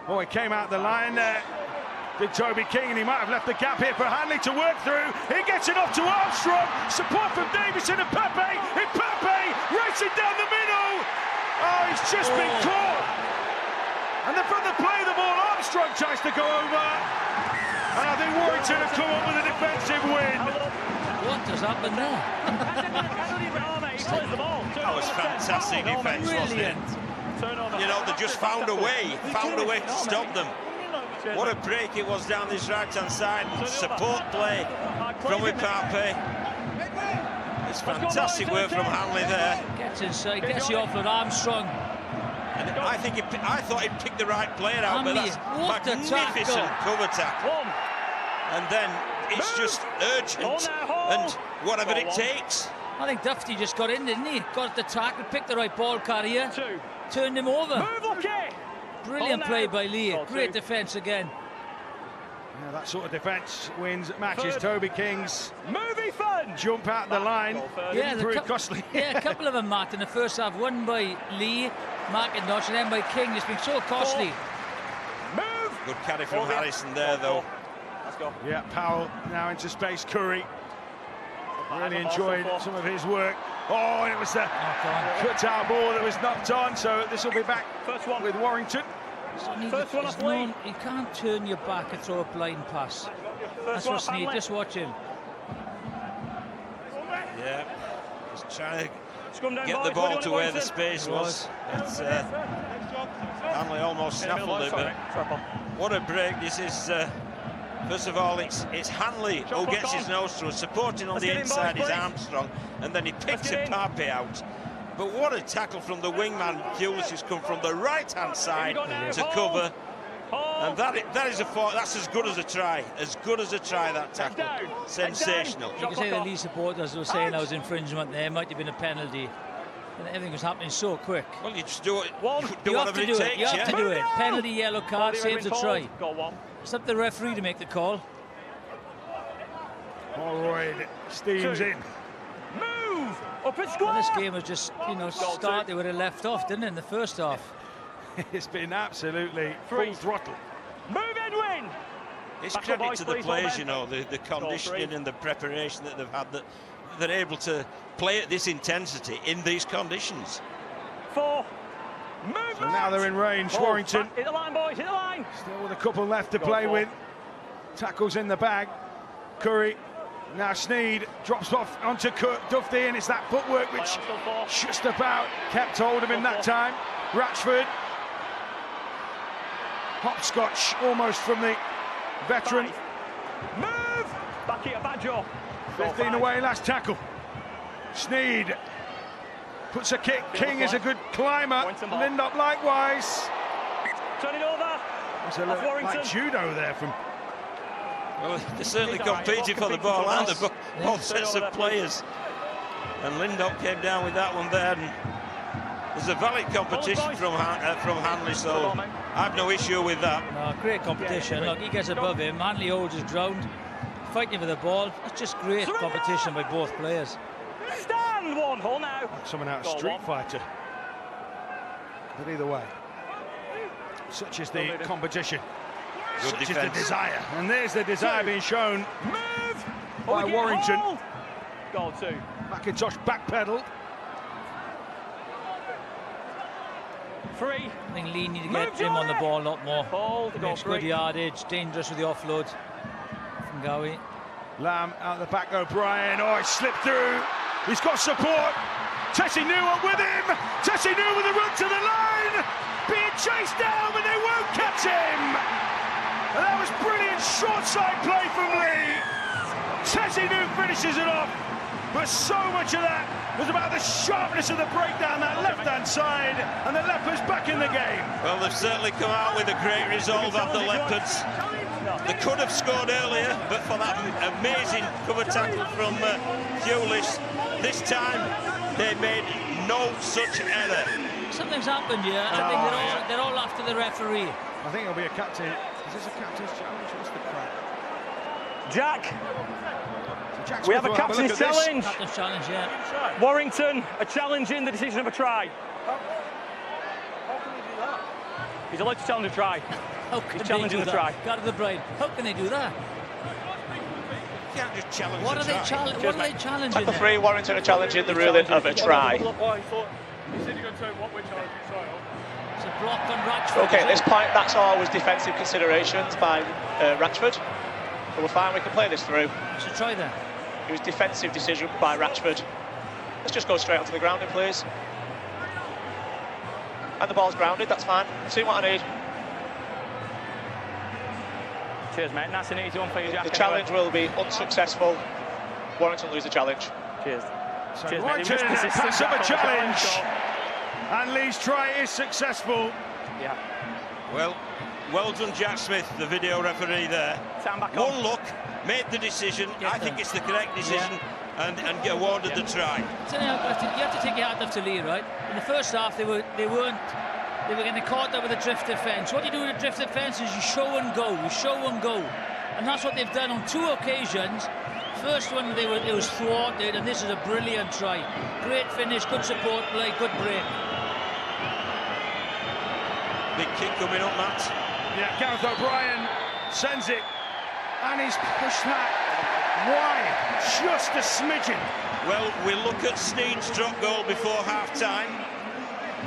Oh, he came out the line there. Did Toby King, and he might have left the gap here for Hanley to work through. He gets it off to Armstrong. Support from Davison and Epape. Epape racing down the middle. Oh, he's just been caught. And then from the play, the ball, Armstrong tries to go over. And I think Warrington have come up with a defensive win. What has happened there? That was fantastic defence, wasn't it? You know, they just found a way to stop them. What a break it was down this right-hand side. Support play from Epape. It's fantastic work from Hanley there. Gets inside, gets the offload, Armstrong. And I thought he'd picked the right player out, but Hanley, that's what a magnificent tackle. cover tackle. And then it's just urgent and whatever it takes. I think Dufty just got in, didn't he? Got the tackle, picked the right ball carrier, turned him over. Move, okay. Brilliant play by Leigh. Great defence again. Yeah, that sort of defence wins matches. Toby King's Movie fun. jump out the line. Yeah, Very costly. Yeah, a couple of them, Matt, in the first half. One by Leigh, McIntosh, and then by King. It's been so costly. Move. Good carry from Harrison there, though. Let's go. Yeah, Powell now into space. Curry really enjoyed some of his work. Oh, and it was the cut-out ball that was knocked on, so this will be back with Warrington. First one off Leigh. You can't turn your back and throw a blind pass. That's what's needed. Just watch him. Yeah, just trying to get the ball to where the space was. It's, Hanley almost snaffled it, but what a break this is. First of all, it's Hanley who gets his nose through, supporting on the inside is Armstrong, and then he picks a Pape out. But what a tackle from the wingman. Helens has come from the right-hand side to cover. And that's as good as a try. As good as a try, that tackle. Sensational. You can say the Leigh supporters were saying that was infringement there. Might have been a penalty. And everything was happening so quick. Well, you just do it. You have to do it. You have to do it. Penalty, yellow card, saves the try. It's up to the referee to make the call. Holroyd steams in. Move! Up and score! Well, this game was just, started where it left off, didn't it, in the first half? It's been absolutely full throttle. Move, Edwin! It's credit to the players, the conditioning and the preparation that they've had, that they're able to play at this intensity in these conditions. 4. Move! So now they're in range, Warrington. Hit the line, boys, hit the line! Still with a couple left to play with. Tackles in the bag. Curry. Now Sneed drops off onto Duffy, and it's that footwork which just about kept hold of him that time. Ratchford. Hopscotch almost from the veteran. Move! Back here, Badger. 15 away, last tackle. Sneed puts a kick. King is a good climber. Lindop likewise. Turn it over. There's a little like judo there from... Well, they're certainly competing for the ball, aren't they? Both sets of players. And Lindop came down with that one there. And there's a valid competition from Hanley, so I've no issue with that. No, great competition. Look, he gets above him. Hanley holds his ground, fighting for the ball. It's just great competition by both players. Stand 1 hole now. Someone out of Street Fighter. But either way, such is the competition. Good Such defense. is the desire. And there's the desire being shown by Warrington. Goal 2. McIntosh backpedaled. 3. I think Leigh need to get him on the ball a lot more. Makes good yardage, dangerous with the offload from Gowie. Lamb out the back, O'Brien. Oh, it slipped through. He's got support. Tessie New up with him. Tessie New with a run to the line. Being chased down, but they won't catch him. And that was brilliant short side play from Leigh. Tessie New finishes it off. But so much of that was about the sharpness of the breakdown, that left-hand side, and the Leopards back in the game. Well, they've certainly come out with a great resolve of the Leopards. They could have scored earlier, but for that amazing cover tackle from Helens, this time they made no such error. Something's happened here. I think they're all after the referee. I think it'll be a captain. Is this a captain's challenge? What's the crack? Jack. So We have a captain's challenge. Captain's challenge, yeah. Warrington are challenging the decision of a try. How can we do that? He's allowed to challenge a try. How can He's challenging they do the that? try. Got to the brain. How can they do that? You can't just challenge What the are they try. challenging? Tackle 3, Warrington are challenging the ruling of a try. It's a block on Ratchford. Okay, at this point, that's all was defensive considerations by Ratchford. So we're fine, we can play this through. So try that. It was defensive decision by Ratchford. Let's just go straight onto the grounding, please. And the ball's grounded, that's fine. I've seen what I need. Cheers, mate. Nice and easy one for you, Jack. The challenge will be unsuccessful. Warrington lose the challenge. Cheers. So Cheers, Warrington mate. packs up a challenge. And Leigh's try is successful. Yeah. Well done, Jack Smith, the video referee there. Stand back on. One look, made the decision. I think it's the correct decision, and get awarded the try. So you have to take your hat off to Leigh, right? In the first half, they were getting caught up with a drift defence. What you do with a drift defence is you show and go. And that's what they've done on 2 occasions. First one, it was thwarted, and this is a brilliant try. Great finish, good support play, good break. Big kick coming up, Matt. Yeah, Gareth O'Brien sends it And he's pushed that wide, just a smidgen. Well, we look at Sneed's drop goal before half-time.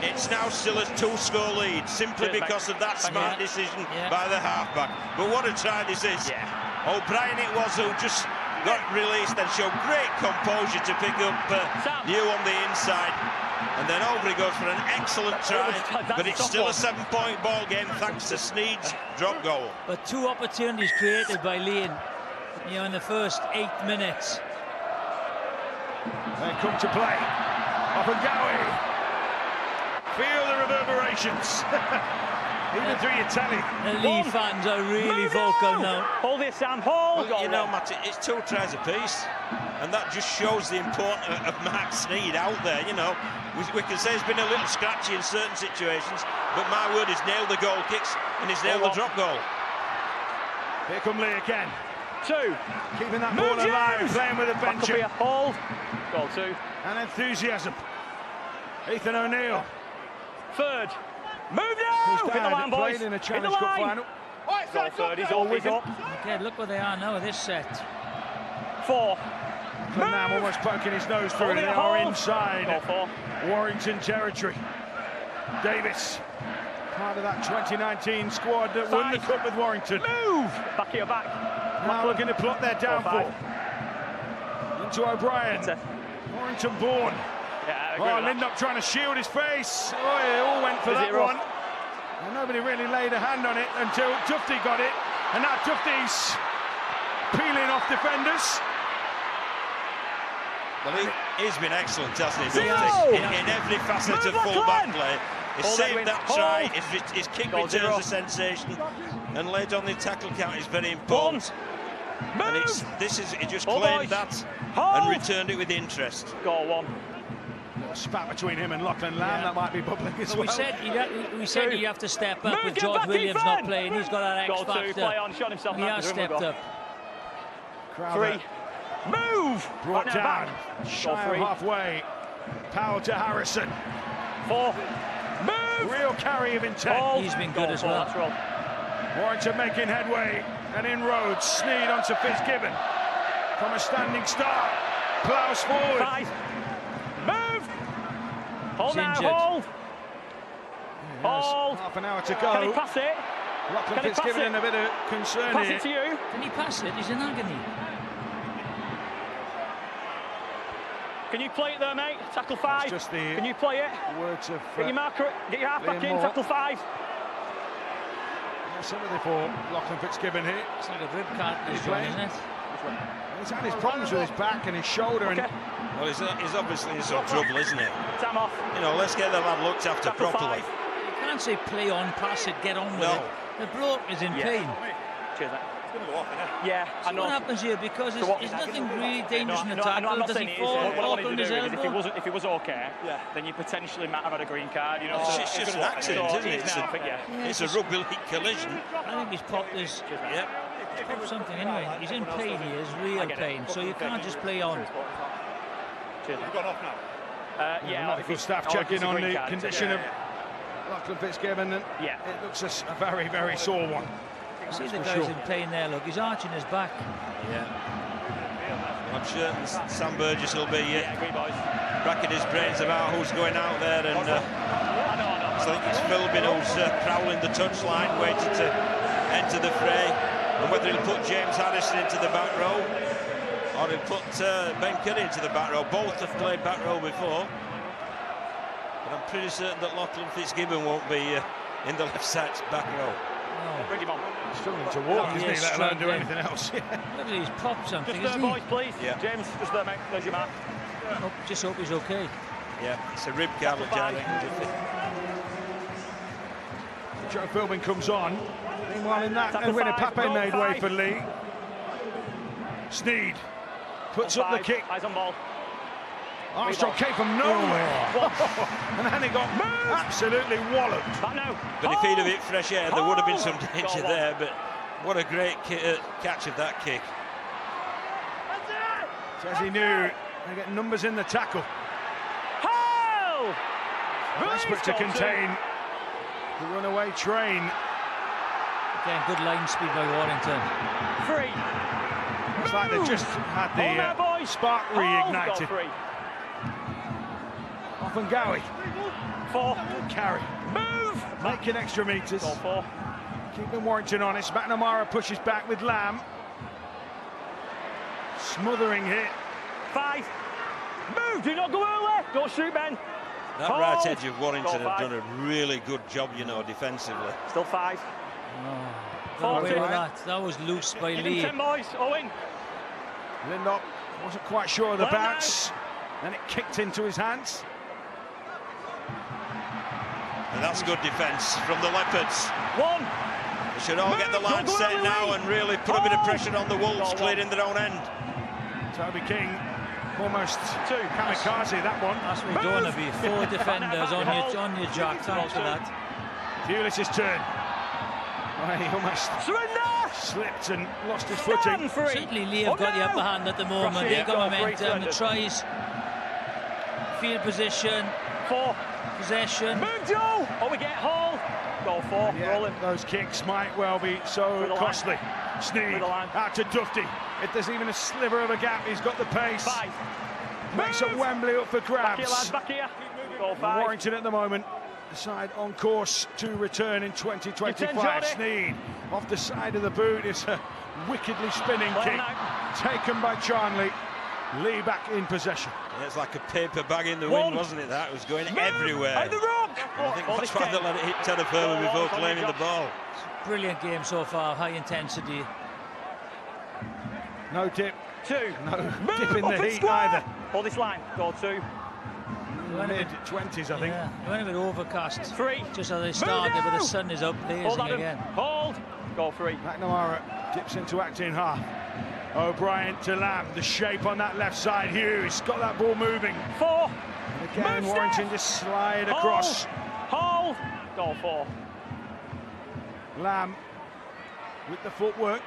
It's now still a 2-score lead, simply because of that smart decision by the half-back. But what a try this is. O'Brien it was who just got released and showed great composure to pick up New on the inside. And then over he goes for an excellent try, but it's still a 7-point ball game thanks to Sneed's drop goal. But 2 opportunities created by Leigh, in the first 8 minutes. They come to play. Opengawi. Feel the reverberations. Even through your telly. The Leigh fans are really vocal now. Hold it, Sam, hold! Well, you know, Matt, it's 2 tries apiece. And that just shows the importance of Mark Sneed out there, you know. We can say he's been a little scratchy in certain situations, but my word, he's nailed the goal kicks and he's nailed the drop goal. Here come Leigh again. 2. Keeping that ball alive, playing with a venture. Hold. Goal 2. And enthusiasm. Ethan O'Neill. 3rd. Move now! Hit the line, boys. Played in a Challenge Cup final. Goal 3rd. He's up. He's up. Okay, look where they are now with this set. 4. Now almost poking his nose through. They are inside Warrington territory. Davis, part of that 2019 squad that won the cup with Warrington. Move! Back here, back. Now looking to plot their downfall. Into O'Brien. Warrington born. Lindop trying to shield his face. Oh, it all went for that one. And nobody really laid a hand on it until Tufty got it. And now Tufty's peeling off defenders. Well, he's been excellent, hasn't he? In every facet of full-back play. He's saved that try, his kick returns a sensation, and laid on the tackle count is very important. And he just claimed that and returned it with interest. Goal 1. A spat between him and Lachlan Lamb, that might be bubbling as well. We said you have to step up with George Williams not playing. He's got that X factor. Play on, shot himself. He has stepped up. 3. Move! Brought down, shy of halfway. Powell to Harrison. 4. Move! Real carry of intent. He's been good as well. Warrington making headway and inroads. Sneed onto Fitzgibbon. From a standing start. Plows forward. 5. Move! Hold now, hold! Hold! Half an hour to go. Can he pass it? Lachlan Fitzgibbon in a bit of concern pass here. It to you. Can he pass it? He's in agony. Can you play it there, mate? Tackle 5. Just the Can you play it? Words of get your marker, get your half back in. Tackle 5. Sympathy for Lachlan Fitzgibbon here. It's like a rib cart he's doing, isn't it? He's had his problems with his back and his shoulder. Okay. Well, he's obviously in some trouble, isn't he? Time off. You know, let's get the lad looked after Tackle properly. 5. You can't say play on, pass it, get on with it. The bloke is in pain. Cheers, mate. It's going to go off, isn't it? Yeah, I know. What happens here? Because there's nothing really dangerous in the tackle. Does he fall off on his elbow? If he was okay, then you potentially might have had a green card. You know, it's just an accident, isn't it? It's a rugby league collision. I think he's popped his. Popped something anyway. He's in pain. He is real pain. So you can't just play on. Cheers. You've gone off now. Medical staff checking on the condition of Lachlan Fitzgibbon. And it looks a very, very sore one. See the guy's in pain there, look, he's arching his back. I'm sure Sam Burgess will be racking his brains about who's going out there, and I think it's Philbin who's prowling the touchline, waiting to enter the fray, and whether he'll put James Harrison into the back row or he'll put Ben Curry into the back row. Both have played back row before, but I'm pretty certain that Lachlan Fitzgibbon won't be in the left side's back row. Bring him on. He's struggling to walk, isn't he, let alone do anything else? Look at he's popped something, just there, boys, please. James, just there, mate. There's your mark. Just hope he's okay. Yeah, it's a rib cartilage, I think. Joe Philbin comes on. Meanwhile, in that, Edwin Pape made way for Leigh. Sneed puts up the kick. Eyes on ball. Armstrong came from nowhere. And then he got absolutely walloped. But if he'd have hit fresh air, there would have been some danger there. But what a great catch of that kick. Says he knew they get numbers in the tackle. Desperate to contain the runaway train. Again, good line speed by Warrington. 3. It's like they just had the spark reignited. Off and Gowie. 4. Good carry. Move! Making extra metres. Goal 4. Keeping Warrington honest. McNamara pushes back with Lamb. Smothering hit. 5. Move! Do not go early! Don't shoot, Ben. That right edge of Warrington have done a really good job, you know, defensively. Still 5. Got away with that. That was loose by Leigh. 10 boys. Owen. Lindop wasn't quite sure of the bounce. Then it kicked into his hands. And that's good defence from the Leopards. 1. They should all get the line set now and really put a bit of pressure on the Wolves, clearing their own end. Toby King almost kamikaze that one. That's what you don't want to be. 4 defenders on your jack. Thanks for that. Pulis' turn. Well, he almost slipped and lost his footing. Certainly Leigh have got the upper hand at the moment. They've got momentum. The tries, field position, 4. possession. Move, Joe! Oh, we get Hall. Goal 4. Yeah, rolling. Those kicks might well be so costly. Sneed out to Dufty. If there's even a sliver of a gap, he's got the pace. 5. Makes up Wembley up for grabs. Back here, lads, back here. Goal 5. Warrington at the moment. The side on course to return in 2025. Sneed off the side of the boot. It's a wickedly spinning kick taken by Charnley. Leigh back in possession. Yeah, it's like a paper bag in the wind, wasn't it? That was going everywhere. Out the rock. I think that's why they let it hit Ted Furman before claiming the ball. Brilliant game so far, high intensity. No dip. 2. No dip in the heat either. Hold this line. Goal 2. Mid-20s, I think. Yeah, it went a bit overcast. 3. Just as they started, but the sun is up blazing again. Hold. Goal 3. McNamara dips into acting half. O'Brien to Lamb. The shape on that left side. Hughes got that ball moving. 4. And again, Warrington just slide across. Hold. Goal 4. Lamb with the footwork.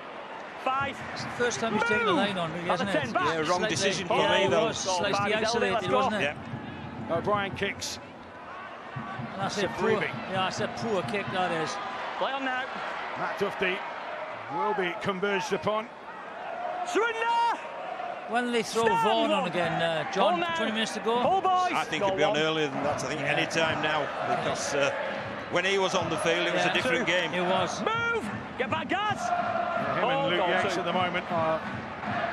5. It's the first time he's taken the line on, really, hasn't it? Yeah, wrong decision for me, though. It was slightly isolated, wasn't it? Yeah. O'Brien kicks. And that's a poor, that's a poor kick, that is. Play on now. Matt Dufty will be converged upon. Surrender! When they throw Vaughan on again, John, 20 minutes to go. I think it'll be on earlier than that. I think any time now, because when he was on the field, it was a different game. It was. Move! Get back, guys! Him and Luke Yates at the moment are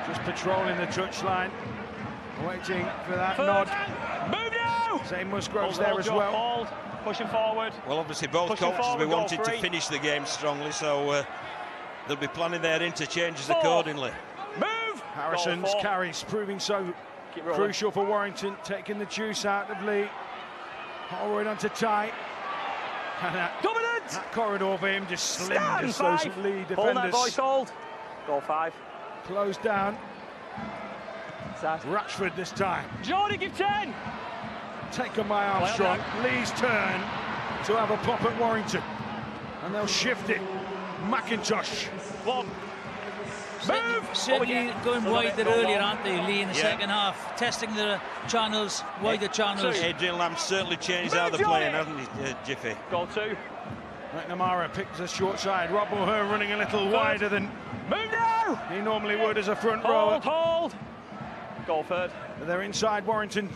just patrolling the touchline, waiting for that nod. Move now! Zane Musgrove's there as well. Hold. Pushing forward. Well, obviously both coaches will be wanting to finish the game strongly, so they'll be planning their interchanges accordingly. Move! Harrison's carries proving so crucial for Warrington, taking the juice out of Leigh. Holroyd onto Ty. And that corridor for him just slimmed as those Leigh defenders. Hold that voice, hold. Goal 5. Closed down. Ratchford this time. Jordy, give 10. Taken by Armstrong. Leigh's turn to have a pop at Warrington. And they'll shift it. McIntosh. 1. Certainly going wider earlier, aren't they, Leigh, in the second half? Testing the channels, wider channels. Adrian Lamb certainly changed how they're playing, hasn't he, Jiffy? Goal 2. McNamara picks a short side. Rob Mulhern running a little wider than he normally would as a front rower. Hold. Goal 3rd. They're inside Warrington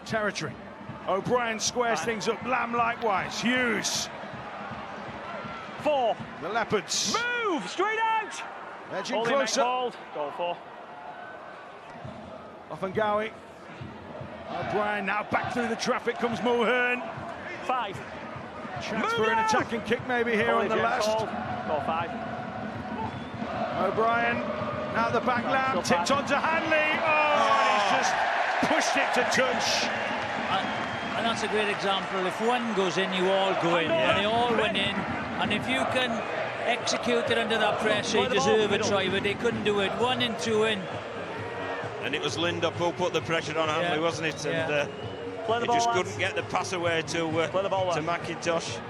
territory. O'Brien squares things up. Lamb likewise. Hughes. 4. The Leopards. Move! Straight out! Edging closer. Hold. Goal 4. Off and Gowie. O'Brien now back through the traffic comes Mulhern. 5. Chance for an attacking kick maybe here on the last. Goal 5. O'Brien now the back Lamb tipped onto Hanley. And he's just pushed it to touch. And that's a great example. If one goes in, you all go in. And they all went in. And if you can execute it under that pressure, you deserve a try, but they couldn't do it. 1 in, 2 in. And it was Lindop who put the pressure on Hanley, wasn't it? And he just couldn't get the pass away to McIntosh.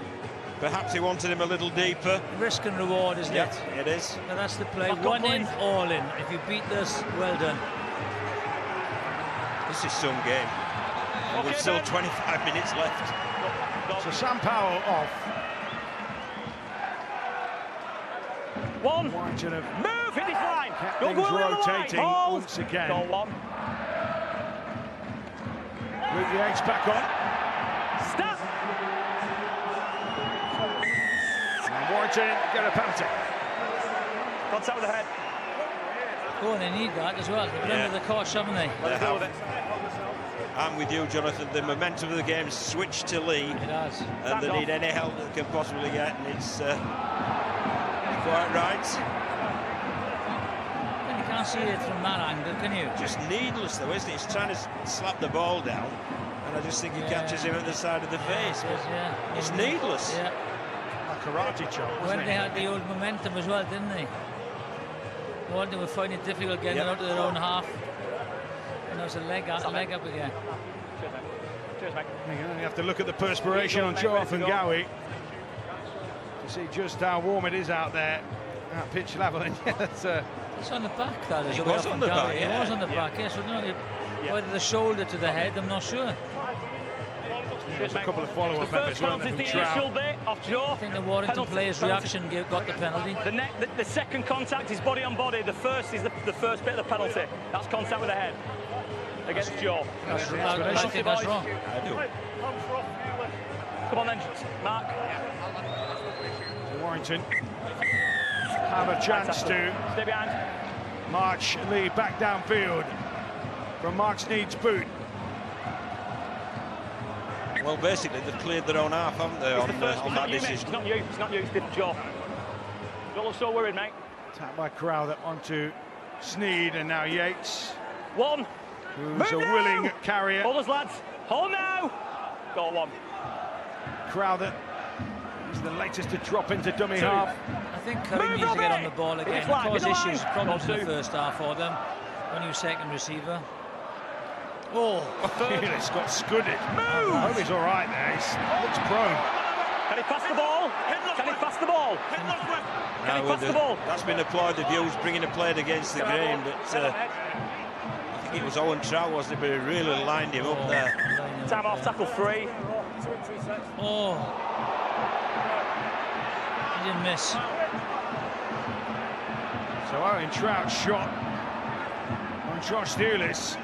Perhaps he wanted him a little deeper. Risk and reward, isn't it? It is. And that's the play. 1 in, all in. If you beat this, well done. This is some game. And we've still 25 minutes left. So Sam Powell off. One. Warrington have Move, hit this line. kept Don't things go around the line. rotating Hold. once again. Goal one. With the H back on. Stop. And Warrington get a penalty. Contact with the head. Oh, they need that as well. They've been under the course, haven't they? Let go with it. I'm with you, Jonathan. The momentum of the game switched to Leigh. It has. And they need any help they can possibly get, and it's quite right. You can't see it from that angle, can you? Just needless, though, isn't it? He's trying to slap the ball down, and I just think he catches him at the side of the face. Yeah. It's needless. Yeah. A karate chop, wasn't When it? they had the old momentum as well, didn't they? They were finding it difficult getting it out of their own half. And there was a leg up again. Cheers, mate. Cheers, mate. You only have to look at the perspiration on Joe and Gowie to see just how warm it is out there at pitch level. And It's on the back, that is. It was on the back, It was on the back, yes. Whether the shoulder to the head, I'm not sure. There's a couple of follow-up efforts, weren't there, from The initial Trout? bit off Joe. I think the Warrington player's reaction got the penalty. The second contact is body on body. The first is the first bit of the penalty. That's contact with the head against Joe. I think that's wrong. I do. Come on then, Mark. So Warrington have a chance to Stay behind. march Leigh back downfield from Mark Sneed's boot. Well, basically, they've cleared their own half, haven't they, on that decision? It's not you, it's Joe. Don't look so worried, mate. Tapped by Crowther onto Sneed, and now Yates, One. who's Move a now. willing carrier. Hold us, lads. Hold now. Goal one. Crowther is the latest to drop into dummy Two. half. I think Karim needs to get on the ball again. It's line, Cause it's line. issues, problems in Goal the two. first half for them. When you second receiver. It's got scudded. Move. I hope he's all right there. He looks prone. Can he pass the ball? Can he pass the ball? Can he pass the ball? That's been applied, the views, bringing a plate against the grain, but I think it was Owen Trout, wasn't it? But he really lined him up there. Time off, tackle 3. Oh. He didn't miss. So Owen Trout shot on Josh Stewlis.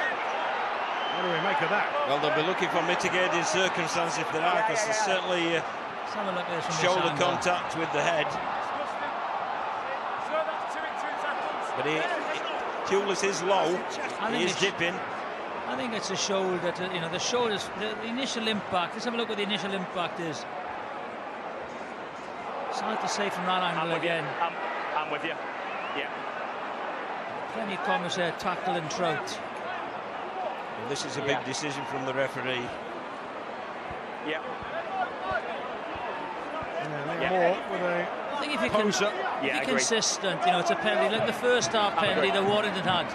What do we make of that? Well, they'll be looking for mitigating circumstances if there are, because there's certainly Let's have a look at this from this shoulder angle. contact with the head. But Pulis is low, he is dipping. I think it's a shoulder, the shoulders, the initial impact. Let's have a look what the initial impact is. It's hard to say from that angle again. I'm with you. Yeah. Plenty of comments there, tackle and Trout. Well, this is a big decision from the referee. Yeah. More with a I think if you poser. be consistent, it's a penalty. Like the first half penalty that Warrington had,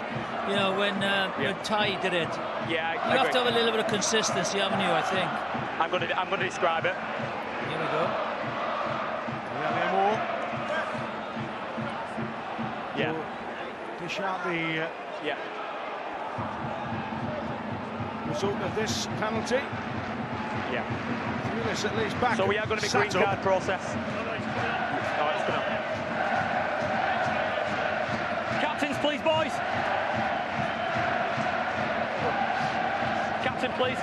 when Ty did it. Yeah, you have to have a little bit of consistency, haven't you, I think. I'm going to describe it. Here we go. More. Yeah. Dish out the result of this penalty. Yeah. Pulis at least back. So we are going to be green card process. Captains, please, boys. Captain, please.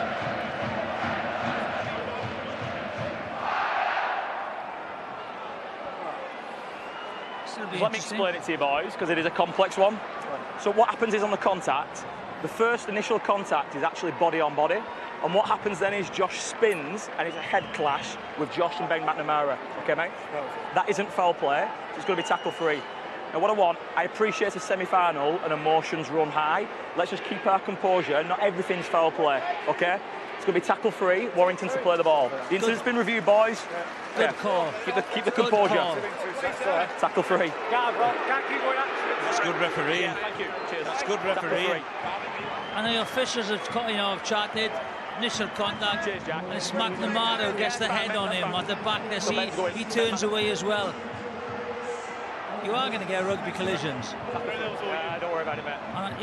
Let me explain it to you, boys, because it is a complex one. So what happens is on the contact, the first initial contact is actually body on body. And what happens then is Josh spins and it's a head clash with Josh and Ben McNamara. Okay, mate? That isn't foul play, so it's going to be tackle 3. Now, what I appreciate a semi-final and emotions run high. Let's just keep our composure. Not everything's foul play, okay? It's going to be tackle 3, Warrington to play the ball. The incident's been reviewed, boys. Good call. Keep the composure. Tackle 3. That's good refereeing. Thank you. Cheers. That's good refereeing. And the officials have chatted. Initial contact, and it's McNamara who gets the head on him at the back there. See, he turns away as well. You are going to get rugby collisions. Don't worry about it, mate. And,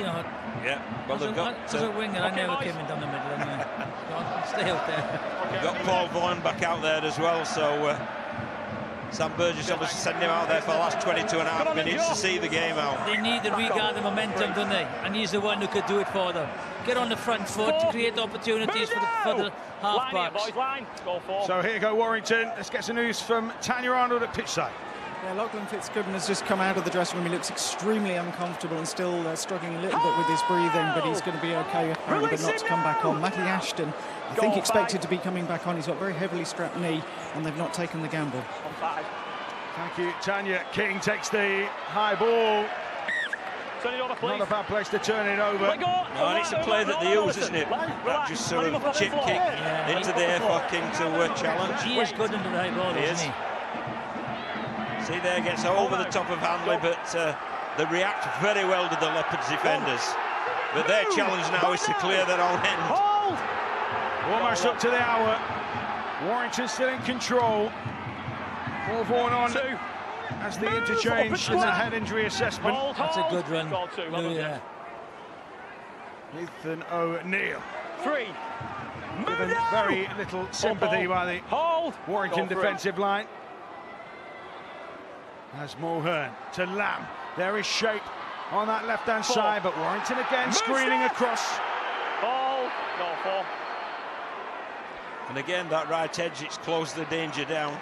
Yeah, well, they've got... as a winger, I never came in down the middle anyway. Stay out there. We've got Paul Vaughan back out there as well, so Sam Burgess obviously sending him out there for the last 22.5 minutes to see the game out. They need to regather momentum, don't they? And he's the one who could do it for them. Get on the front foot, create opportunities for the half-backs. So here you go, Warrington. Let's get some news from Tanya Arnold at pitchside. Yeah, Lachlan Fitzgibbon has just come out of the dressing room. He looks extremely uncomfortable and still struggling a little bit with his breathing, but he's going to be okay apparently, but not to come back on. Matty Ashton, I think, expected to be coming back on. He's got a very heavily strapped knee, and they've not taken the gamble. Thank you, Tanya. King takes the high ball. Not a bad place to turn it over. No, and it's a play that they use, isn't it? That just sort of chip kick into the air for King to challenge. He is good under the high ball, isn't he? See there, gets over the top of Hanley, but they react very well to the Leopards defenders. But their challenge now is to clear their own end. Almost up to the hour. Warrington still in control. Paul Vaughan on as the interchange in the head injury assessment. That's a good run. Yeah. Ethan O'Neill. 3. Given very little sympathy by the Warrington defensive line. As Mulhern to Lamb. There is shape on that left-hand side, but Warrington again screening across. And again, that right edge, it's closed the danger down.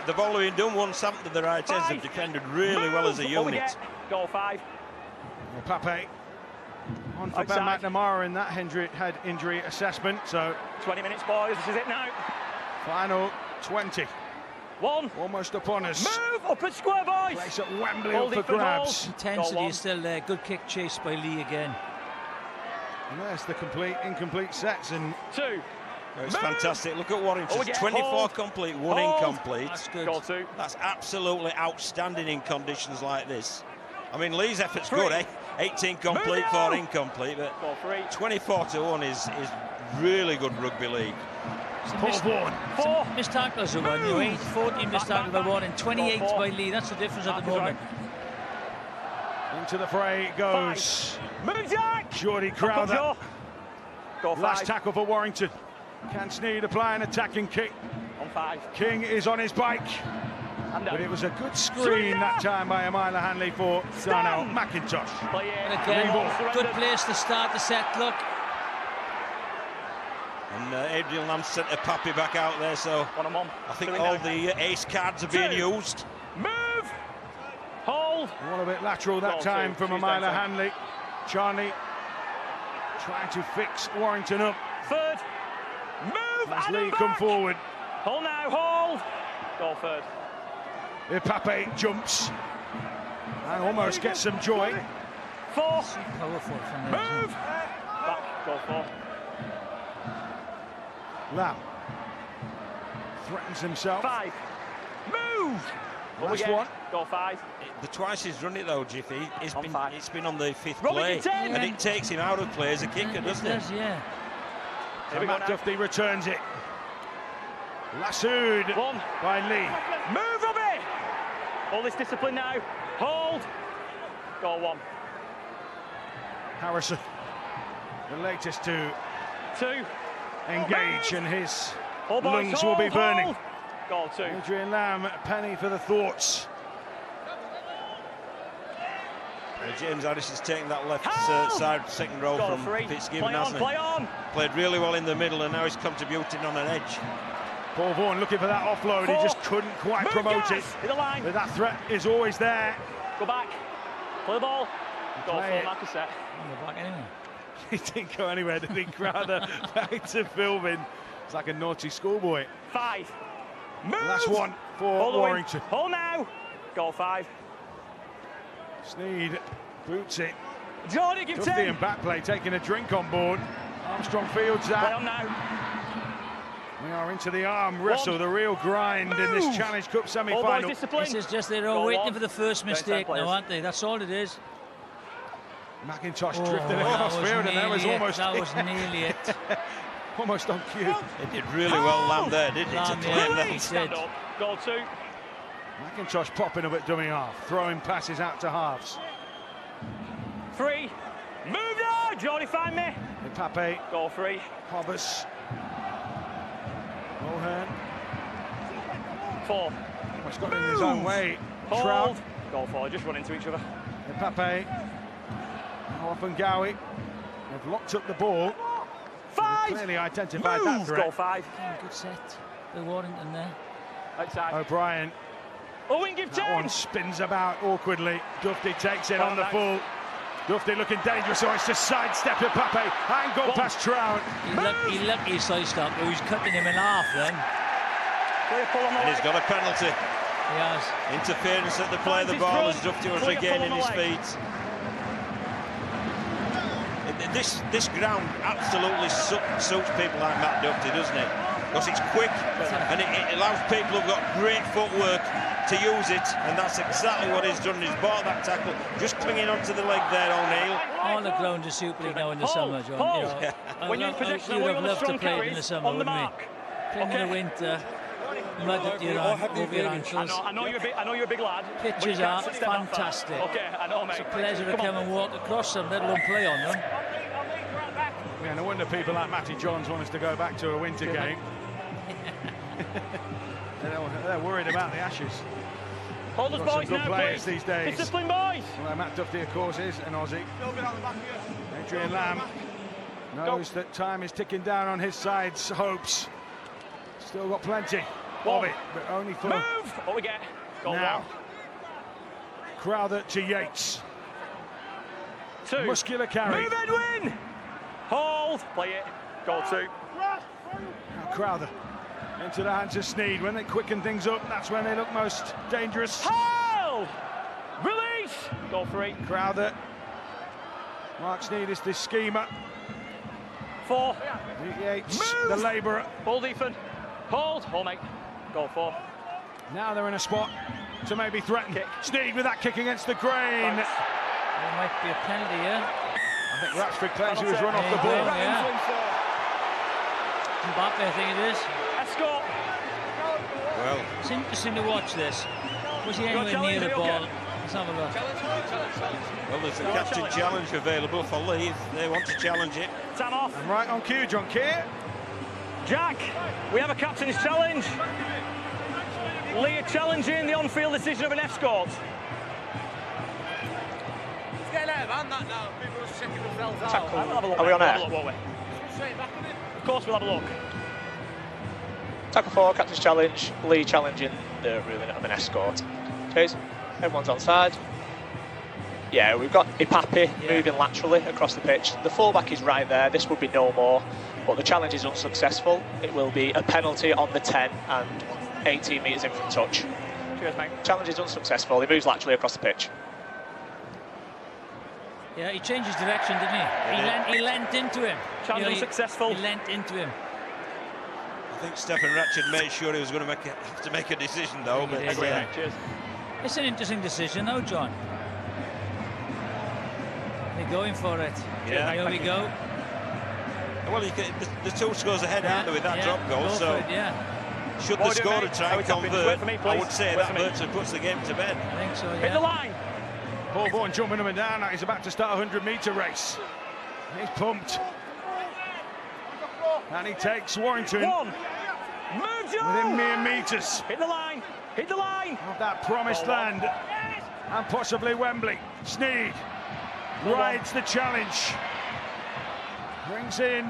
They've only done one something to the right edge. They've defended really well as a unit. Goal 5. Pape on for Ben McNamara in that head injury assessment. So 20 minutes, boys. This is it now. Final 20. 1. Almost upon us. Move up at square, boys. Place at Wembley up for grabs. Intensity is still there. Good kick chased by Leigh again. And there's the incomplete sets. And 2. It's fantastic. Look at Warrington. 24 complete, 1 incomplete. That's good. Goal 2. That's absolutely outstanding in conditions like this. I mean, Leigh's effort's good, eh? 18 complete, 4 incomplete, but 24-1 is really good rugby league. Paul Vaughan. 4 missed tackles are one. 14 missed tackles by Warren and 28 by Leigh. That's the difference at the moment. Into the fray goes Geordie Crowther. Last tackle for Warrington. Can Sneed apply an attacking kick? On 5. King is on his bike. But it was a good screen that time by Amila Hanley for Darnell McIntosh. And again, good place to start the set, look. And Adrian Lamb sent a Pappy back out there, so I think all the ace cards are being used. Move! Hold! One a bit lateral that time from Amila Hanley. Charney trying to fix Warrington up. 3rd. Move! As Leigh come forward. Hold now, hold! Goal 3rd. Pape jumps and almost gets some joy. 4. So powerful from there. Move! Back, goal 4. Lamb threatens himself. 5. Move! Last one. Goal 5. The twice he's run it though, Jiffy, it's been on the 5th Robin play, Ten. and it takes him out of play as a kicker, doesn't it? Yeah. So Matt Duffy returns it. Lassoed by Leigh. Move, Robbie! All this discipline now. Hold. Goal 1. Harrison, the latest to 2. engage, and his lungs will be burning. Goal 2. Adrian Lamb, a penny for the thoughts. James Harris is taking that left side second row from Fitzgibbon, hasn't he? Played really well in the middle, and now he's contributing on an edge. Paul Vaughan looking for that offload. He just couldn't quite promote it. But that threat is always there. Go back. Play the ball. Goal 4, Marcus set. Back anyway. He didn't go anywhere. The big Crowther back to filming. It's like a naughty schoolboy. 5. Move! Last one for Warrington. Hold now. Goal 5. Sneed boots it. Jordan, give Duffy and back play taking a drink on board. Armstrong fields that. Play on now. We are into the arm wrestle, the real grind in this Challenge Cup semi-final. This is just they're all waiting for the first mistake now, aren't they? That's all it is. McIntosh drifted across field, and that was almost nearly it. Almost on cue. It did really well, Lamb there, didn't it? To claim that. Stand up. Goal 2. McIntosh popping up at dummy half, throwing passes out to halves. 3. Move now, Jordy, find me. Pape. Goal 3. Hobbs. 4. He's got it in his own way. Hold. Trout. Goal forward, just run into each other. Pape. Off and Gowie. They've locked up the ball. 5. Clearly identified that threat. Goal 5. Good set. The Warrington there. Outside. O'Brien. Owen, give That one change. spins about awkwardly. Dufty takes it on the full. Dufty looking dangerous, so it's just sidestep at Pape and go past Trout. He lucky sidestep, but he's cutting him in half then. And he's got a penalty. He has. Interference at the play of the ball as Dufty was regaining his feet. This ground absolutely suits people like Matt Dufty, doesn't it? Because it's quick and it allows people who've got great footwork to use it, and that's exactly what he's done. He's bought that tackle, just clinging onto the leg there, O'Neill. All the ground is super now in the summer, John. You know, when you're in possession, you'd I have want you on the loved to strong play it in carries the summer, on the wouldn't we? mark. Playing in the winter, mud up your over your ankles. I know you're a big lad. Pitches are fantastic. Okay, I know, mate. It's a pleasure to come and walk across them, let alone play on them. Yeah, no wonder people like Matty Johns want us to go back to a winter game. They're worried about the Ashes. Hold us, boys, good now, players please. these days. Discipline, boys. Well, Matt Dufty, of course, is an Aussie. Adrian Lamb knows that time is ticking down on his side's hopes. Still got plenty of it, but only for Move! What we get? Goal now. 1. Crowther to Yates. 2. Muscular carry. Move, Edwin! Hold! Play it. Goal 2. Now Crowther into the hands of Sneed. When they quicken things up, that's when they look most dangerous. Hold! Release! Goal 3. Crowther. Mark Sneed is the schemer. 4. Yates, Move! the labourer. Hold, Ethan. Hold. Hold, mate. Goal 4. Now they're in a spot to maybe threaten. Kick. Sneed with that kick against the grain. There might be a penalty here. I think Ratchford claims he was run off the ball. Yeah. Mbappe, I think it is. Escort. Well, It's interesting to watch this. Was he anywhere near the ball? Let's have a look. well, there's a captain challenge available for Leigh if they want to challenge it. Time off. And right on cue, John Keir. Jack, we have a captain's challenge. Leigh are challenging the on-field decision of an escort. It's getting out of hand that now. People are checking themselves out. We'll have a look, Are we on mate. air? We'll have a look, won't we? Straight back in it. Of course we'll have a look. Tackle 4, captain's challenge. Leigh challenging the ruling of an escort. Cheers. Everyone's on side. Yeah, we've got Ipapi moving laterally across the pitch. The fullback is right there. This would be no more, but the challenge is unsuccessful. It will be a penalty on the 10 and 18 metres in from touch. Cheers, mate. Challenge is unsuccessful. He moves laterally across the pitch. Yeah, he changed his direction, didn't he? He leant into him. Challenge unsuccessful. He leant into him. I think Stephen Ratchford made sure he was going to have to make a decision, though. But Yeah. Cheers. It's an interesting decision, though, John. They're going for it. Yeah. Here we go. well, the two scores ahead, aren't they, with that drop goal? Go So for it, yeah. should What the do you scorer make? try How and it's happening? convert, Wait for me, I please. would say Wait that for me. virtually puts the game to bed. I think so, Hit the yeah. line. Paul Vaughan jumping up and down. He's about to start a 100-metre race. He's pumped. And he takes Warrington 1. Move, John. within mere metres Hit the line. Hit the line. of that promised land. And possibly Wembley. Sneed rides the challenge. Brings in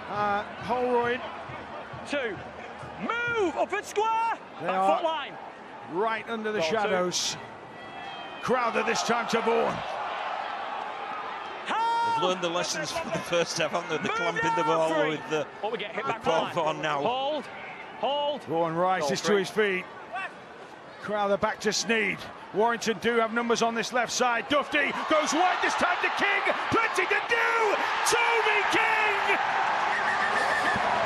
Holroyd. 2. Move up at square. They Back are foot line. right under the Goal 2. shadows. Crowther this time to Vaughan. They've learned the lessons from the first half, haven't they? The clamping the ball with the What we get? Hit with back Paul foot line. Vaughan now. Hold. Vaughan rises Goal to 3. his feet. Crowther back to Sneed. Warrington do have numbers on this left side. Dufty goes wide this time to King. Plenty to do. Toby King.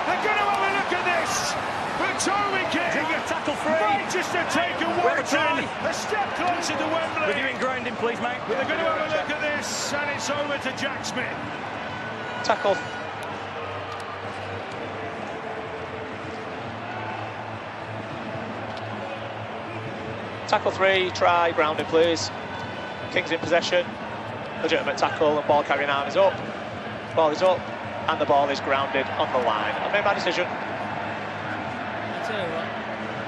They're going to have a look at this. But Toby King Tackle 3. might just have taken Warrington a step closer to Wembley. Reviewing grounding, please, mate. But they're going to have a look at this, and it's over to Jack Smith. Tackle. Tackle 3, try, grounded please. King's in possession. Legitimate tackle, and ball carrying arm is up. Ball is up, and the ball is grounded on the line. I made my decision. I tell you what,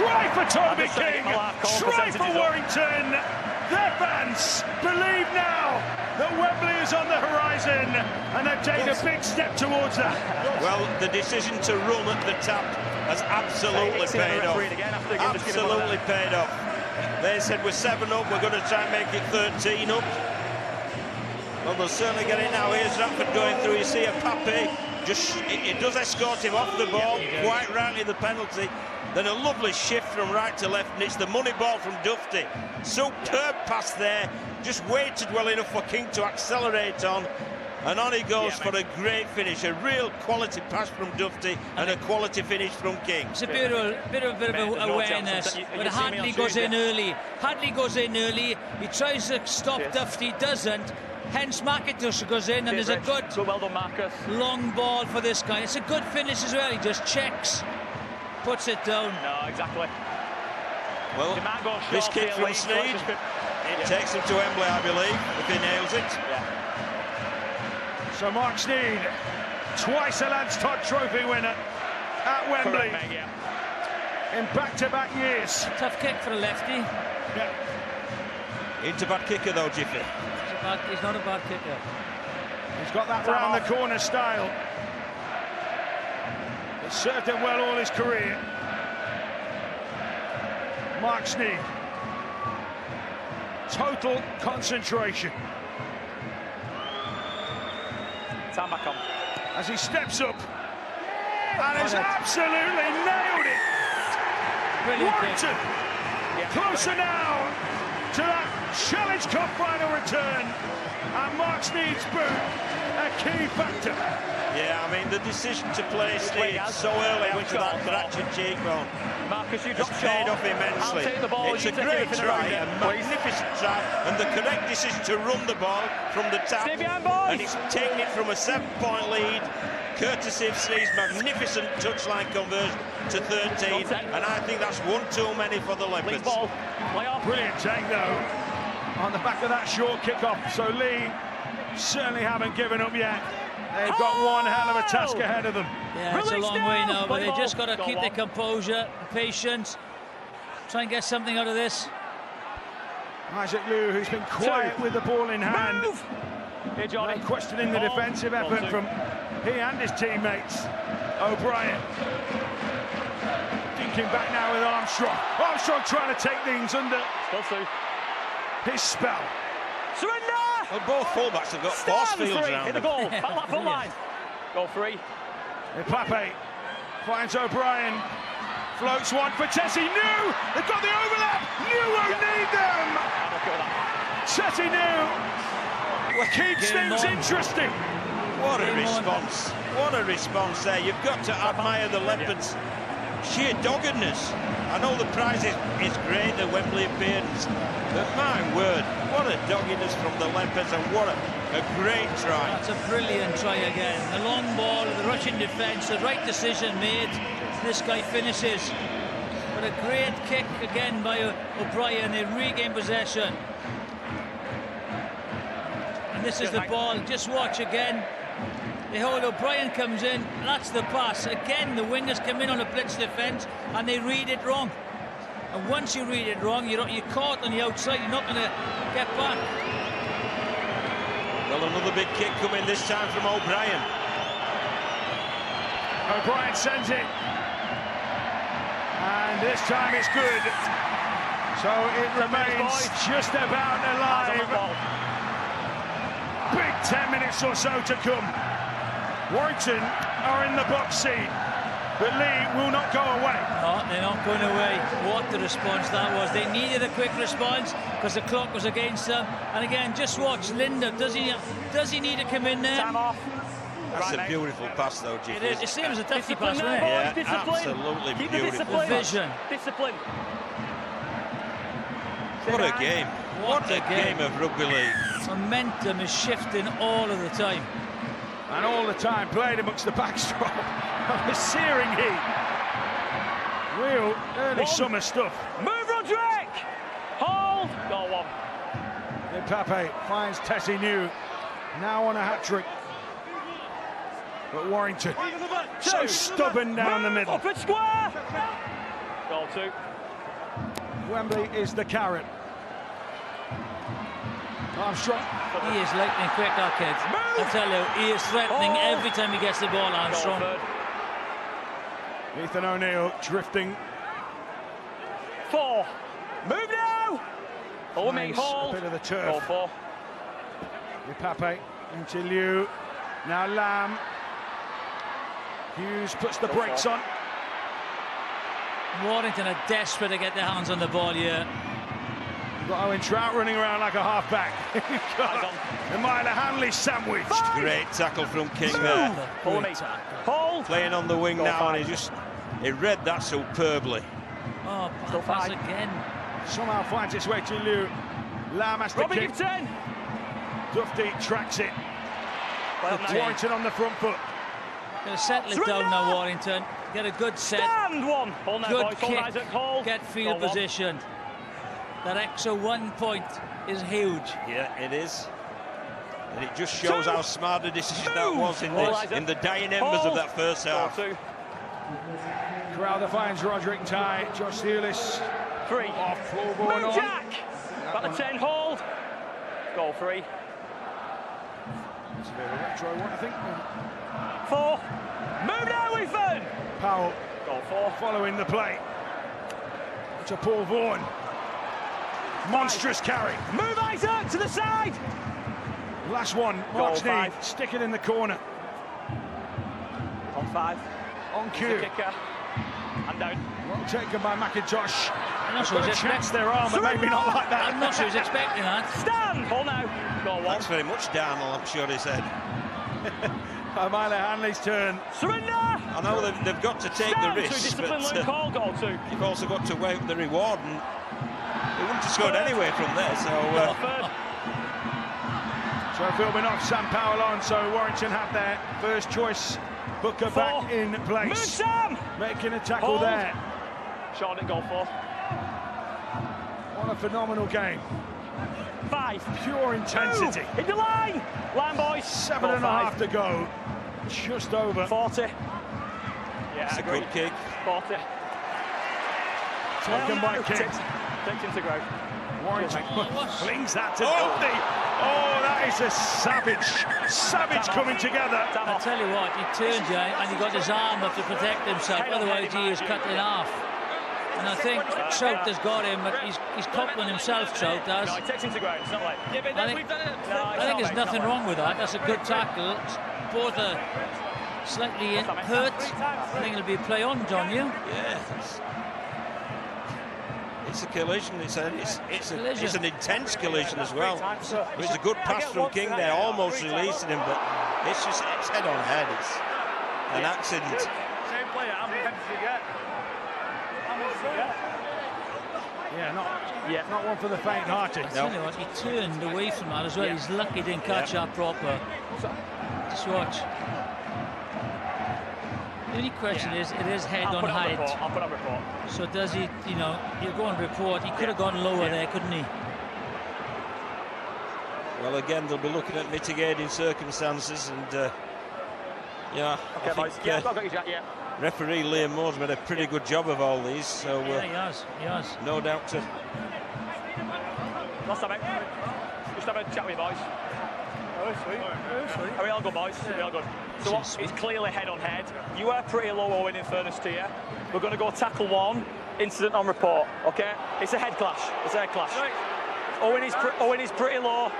Try for Toby King. Try for Warrington. Their fans believe now that Wembley is on the horizon, and they've taken a big step towards that. Well, the decision to run at the tap has absolutely paid off. Absolutely paid off. They said we're 7 up, we're going to try and make it 13 up. Well, they'll certainly get it now. Here's Radford going through. You see a Pape, it does escort him off the ball, quite rightly the penalty. Then a lovely shift from right to left, and it's the money ball from Dufty. Superb pass there, just waited well enough for King to accelerate on. And on he goes for a great finish, a real quality pass from Dufty and a quality finish from King. It's a bit of awareness, but Hadley goes in early. Hadley goes in early, he tries to stop Dufty, doesn't. Hence McIntosh goes in, and there's a good well done, Marcus. Long ball for this guy. It's a good finish as well, he just checks, puts it down. No, exactly. Well, this kick from Sneed takes him to Wembley, I believe, if he nails it. So Mark Sneed, twice a Lads Todd Trophy winner at Wembley. In back-to-back years. Tough kick for a lefty. Into bad kicker though, Jiffy. He's not a bad kicker. He's got that round the corner style. It served him well all his career. Mark Sneed. Total concentration. Time back on. As he steps up and has absolutely nailed it. Warrington closer now to that Challenge Cup final return, and Mark Sneed's boot a key factor. Yeah, I mean the decision to play Sneed so early after that fractured cheekbone. Marcus, you has paid off immensely. It's a great try, a magnificent try, and the correct decision to run the ball from the tap, and he's taken it from a 7-point lead, courtesy of Sneed's magnificent touchline conversion to 13, and I think that's one too many for the Leopards. Brilliant take though, on the back of that short kick-off, so Leigh certainly haven't given up yet. They've got one hell of a task ahead of them. Yeah, it's a long way now, but they just got to keep their composure, patience, try and get something out of this. Isaac Liu, who's been quiet with the ball in hand. No questioning the defensive effort from he and his teammates. O'Brien. Thinking back now with Armstrong. Armstrong trying to take things under his spell. Surrender! Well, both fullbacks have got force fields around them. Hit the goal, back that full line. Goal free. Pape finds O'Brien, floats one for Tessie New. They've got the overlap. New won't need them. Tessie New keeps things interesting. What a response! What a response there. You've got to admire the Leopards' sheer doggedness. I know the prize is great, the Wembley appearance, but my word, what a doggedness from the Leopards, and what a great try. That's a brilliant try again. The long ball, the Russian defence, the right decision made. This guy finishes. But a great kick again by O'Brien. They regain possession. And this is the ball. Just watch again. They hold, O'Brien comes in, that's the pass. Again, the wingers come in on a blitz defence and they read it wrong. And once you read it wrong, you're caught on the outside, you're not going to get back. Well, another big kick coming this time from O'Brien. O'Brien sends it. And this time it's good. So it remains just about alive. Big 10 minutes or so to come. Warrington are in the box seat, but Leigh will not go away. No, they're not going away. What the response that was. They needed a quick response because the clock was against them. And again, just watch Linda. Does he need to come in there? Time off. That's a beautiful pass though, Jiffy. It is. It seems a tough pass, isn't it? Yeah, absolutely beautiful. The vision. Discipline. What a game. What a game of rugby league. Momentum is shifting all of the time. And all the time played amongst the backstop of the searing heat. Real early summer stuff. Move, Roderick! Hold! Goal one. Pape finds Tessie New, now on a hat-trick. But Warrington, so stubborn down the middle. Up at square! Goal 2. Wembley is the carrot. Armstrong. He is lightning quick, that kid. I tell you, he is threatening every time he gets the ball, Armstrong. Ethan O'Neill drifting. 4. Move now! Oh, Nice, Hall. a bit of the turf. Goal 4. Pape into Liu. Now Lamb. Hughes puts the brakes on. Warrington are desperate to get their hands on the ball here. You've got Owen Trout running around like a half-back. You've got Emile Hanley sandwiched. Great tackle from King there. Hold. Playing on the wing now, and he read that superbly. Oh, pass again. Somehow finds its way to Liu. Lamb has to Robbie, kick. give 10. Dufty tracks it. Warrington on the front foot. Gonna settle it down now, Warrington. Get a good set. Stand 1. Hold now, Good boys. Hold kick. Isaac, hold. Get field Goal 1. positioned. That extra 1 point is huge. Yeah, it is. And it just shows how smart a decision that was in the dying embers of that first half. Goal 2. Crowther finds Roderick Ty. Josh Thewlis 3. off floor going Move, on. Jack. Back to 10. Hold. Goal 3. It's a bit of a retro one, I think. 4. Move now, Ethan. Powell Goal 4. following the play. To Paul Vaughan. Monstrous carry. Move, Isaac, to the side. Last one. Goal Mark's knee. 5. Stick it in the corner. On 5. On The cue. kicker. And down. Well taken by McIntosh. I'm not sure Got a he's chance their arm, but maybe not like that. I'm not sure he's expecting that. Stand. Hold now. Goal 1. Thanks very much, Darnell, I'm sure he said. Emile Hanley's turn. Surrender. I know they've got to take the risk, discipline but Luke Hall. Goal 2. you've also got to weigh up the reward, and they wouldn't have scored anyway from there, so... So filming off Sam Powell on, so Warrington have their first choice hooker 4. back in place. Move, Sam. Making a tackle Hold. there. Shot at goal 4. What a phenomenal game. 5. Pure intensity. Move. Hit the line. Line, boys. 7.5 to go. Just over. 40. Yeah, It's a agreed. good kick. 40. Taken by King. Takes him to ground. Warrington flings that to Dufty. Oh, that is a savage coming together. I tell you what, he turned you and he got his arm up to protect himself, otherwise he is cut in half. And I think Trout has got him, but he's coupling himself, Trout does. No, he takes him to ground. It's not like... Yeah, but I think there's nothing wrong with that. That's a good tackle. Both are slightly hurt. I think it'll be a play on, John, you? Yeah. It's a collision. It's an intense collision as well. It's a good pass from King there, almost releasing him, but it's head on head. It's an accident. Same player, how many heads did he get? Yeah, not one for the faint-hearted. I tell you what, he turned away from that as well. He's lucky he didn't catch that proper. Just watch. The only question is, it is head on height. I'll put up report. So does he, he'll go on report. He could have gone lower there, couldn't he? Well, again, they'll be looking at mitigating circumstances, and yeah, Okay, boys. Yeah, I've got you, Jack, yeah. referee Liam Moore's made a pretty good job of all these, so Yeah, he has. no doubt to... Last time, mate. Just have a chat with you, boys. Are we all good, boys? Are we all good? So what, it's clearly head on head. You are pretty low, Owen, in fairness to you. We're going to go tackle 1, incident on report, okay? It's a head clash. It's a head clash. Owen is pretty low.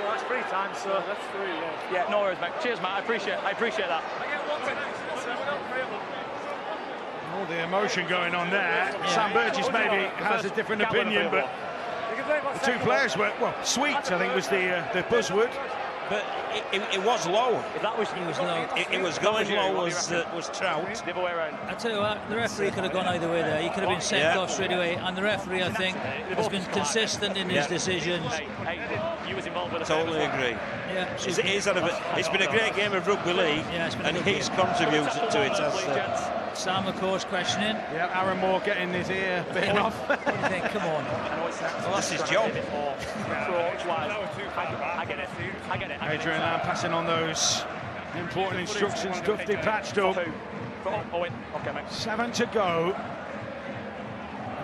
That's 3 times, so that's 3, yeah. Yeah, no worries, mate. Cheers, mate. I appreciate that. I get 1 for next. All the emotion going on there. Sam Burgess maybe has a different opinion, but the two players were, well, sweet, I think was the buzzword. But it was low. That was, He was low. It was going low was Trout. the other way around. I tell you what, the referee could have gone either way there. He could have been sent off straight away. And the referee, I think, has been consistent in his decisions. Hey, you was involved with the Totally agree. Yeah, It's been a great game of rugby league, Yeah, it's been a and good he's game. contributed to it. Sam, of course, questioning. Yeah, Aaron Moore getting his ear bitten off. What do you think? Come on. Well, that's his job. I get it. Adrian Lamb passing on those important instructions. Dufty patched up. Owen. Okay, mate. 7 to go.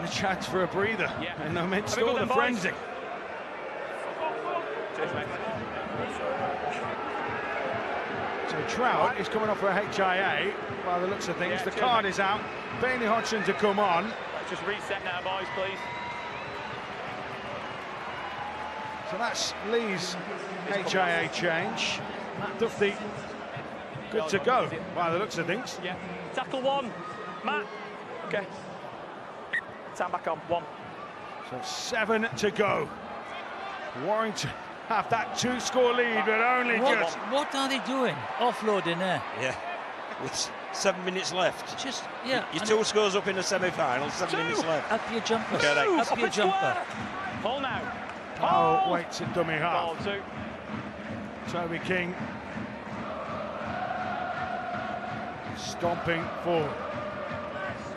chance for a breather in the midst of all the frenzy. So Trout is coming off for a HIA by the looks of things. The card is out. Bailey Hodgson to come on. Let's just reset now, boys, please. So that's Leigh's HIA change. Matt Duffy good to go by the looks of things. Yeah. Tackle 1. Matt. Okay. Time back on. 1. So 7 to go. Warrington have that 2-score lead, but only just. What are they doing? Offloading there. Yeah. With 7 minutes left. Just Your 2 scores up in the semi-final. 7 minutes left. Up your jumper. Correct. Up your jumper. Hold now. Powell waits at dummy half. Goal 2. Toby King stomping forward.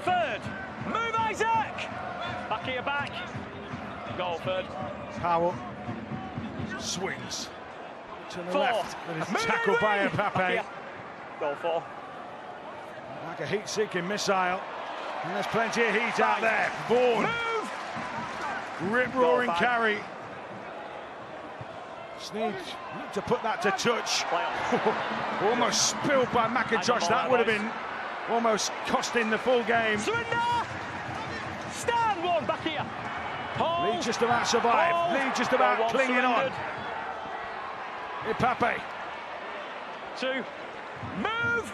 Third. Move, Isaac. Back here, back. Goal, third. Powell swings to the 4. left, but is tackled by Pape. Goal 4. Like a heat-seeking missile, and there's plenty of heat out there. Vaughan, rip-roaring carry. Need to put that to touch. Almost spilled by McIntosh. That would have been almost costing the full game. Surrender! Stand 1, back here. Hold. Leigh just about survived. Hold. Leigh just about clinging on. Pape. 2. Move!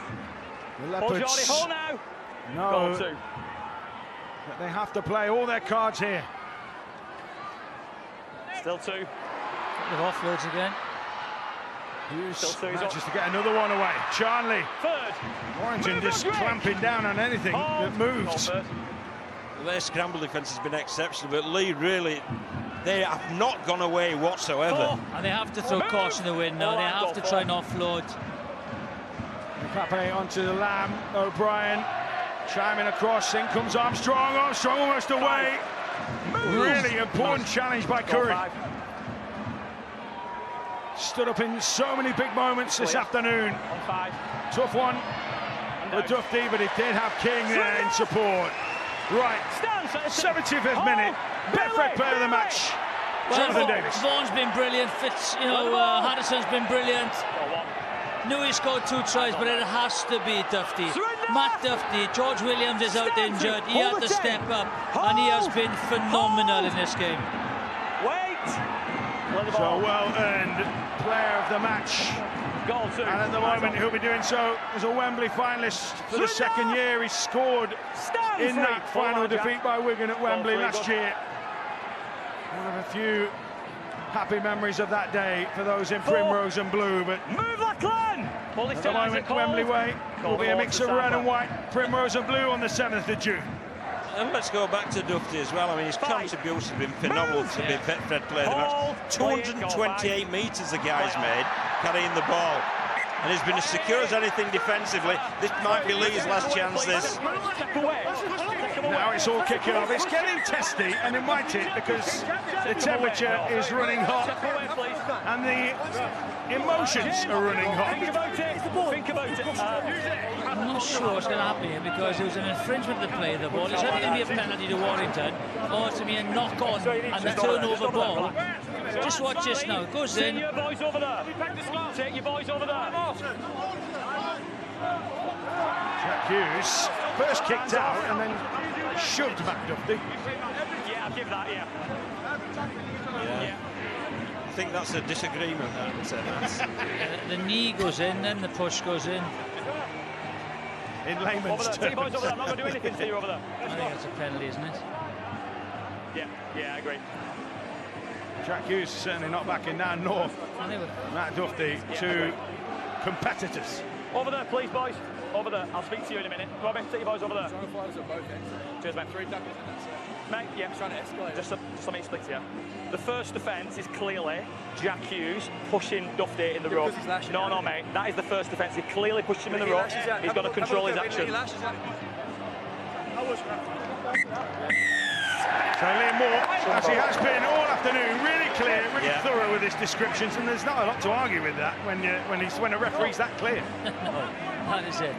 The Leopards. Hold now. No. Goal 2. But they have to play all their cards here. Still 2. Of offloads again. Hughes manages to get another one away. Charnley. Third. Warrington just clamping down on anything that moves. Well, their scramble defence has been exceptional, but Leigh really, they have not gone away whatsoever. And they have to throw caution to the wind now. They have to try and offload. Pape onto the Lamb. O'Brien chiming across. In comes Armstrong. Armstrong almost away. Really important challenge by Curry. Stood up in so many big moments this afternoon. Tough one for Duffy, but he did have King there in support. Right, 75th minute. Betfred player of the match. Jonathan Davis. Vaughan's been brilliant. Harrison's been brilliant. Knew he scored 2 tries, but it has to be Duffy. Matt Duffy. George Williams is out injured. He had to step up, and he has been phenomenal in this game. So well-earned player of the match. Goal 2. And at the moment he'll be doing so as a Wembley finalist for the 2nd year. He scored in that final defeat by Wigan at Wembley last year. One of a few happy memories of that day for those in primrose and blue. But at the moment, Wembley Way will be a mix of red and white, primrose and blue on the 7th of June. And let's go back to Duffy as well. I mean, his contribution has been phenomenal to be Betfred player of the match. 228 metres the guy's made, carrying the ball. And he's been as secure as anything defensively. This might be Leigh's last chance, this. Now it's all kicking off. It's getting testy, and it might it, because the temperature is running hot and the emotions are running hot. Think about it. I'm not sure what's going to happen here, because it was an infringement of the play of the ball. It's either going to be a penalty to Warrington, or it's going to be a knock-on and a turnover ball. Just watch this now. It goes in. Take your boys over there. Take your boys over there. Jack Hughes first kicked out and then shoved Matt Duffy. Yeah, I'll give that, yeah. I think that's a disagreement. The knee goes in, then the push goes in. In layman's terms. Take your boys over there. I'm not going to do anything to you over there. I think it's a penalty, isn't it? Yeah, I agree. Jack Hughes certainly not backing down, nor Matt Duffy, two competitors. Over there, please, boys. Over there. I'll speak to you in a minute. Robin, take your boys over there. Cheers, mate. 3 tackles in that set. Mate, yeah. Trying to escalate. Just let me explain to you. The first offence is clearly Jack Hughes pushing Duffy in the rug. No, mate. That is the first offence. He clearly pushed him in the rug. He's got to control his action. So Liam Moore, as he has been all afternoon, really clear, really thorough with his descriptions, and there's not a lot to argue with that when a referee's that clear. That is it.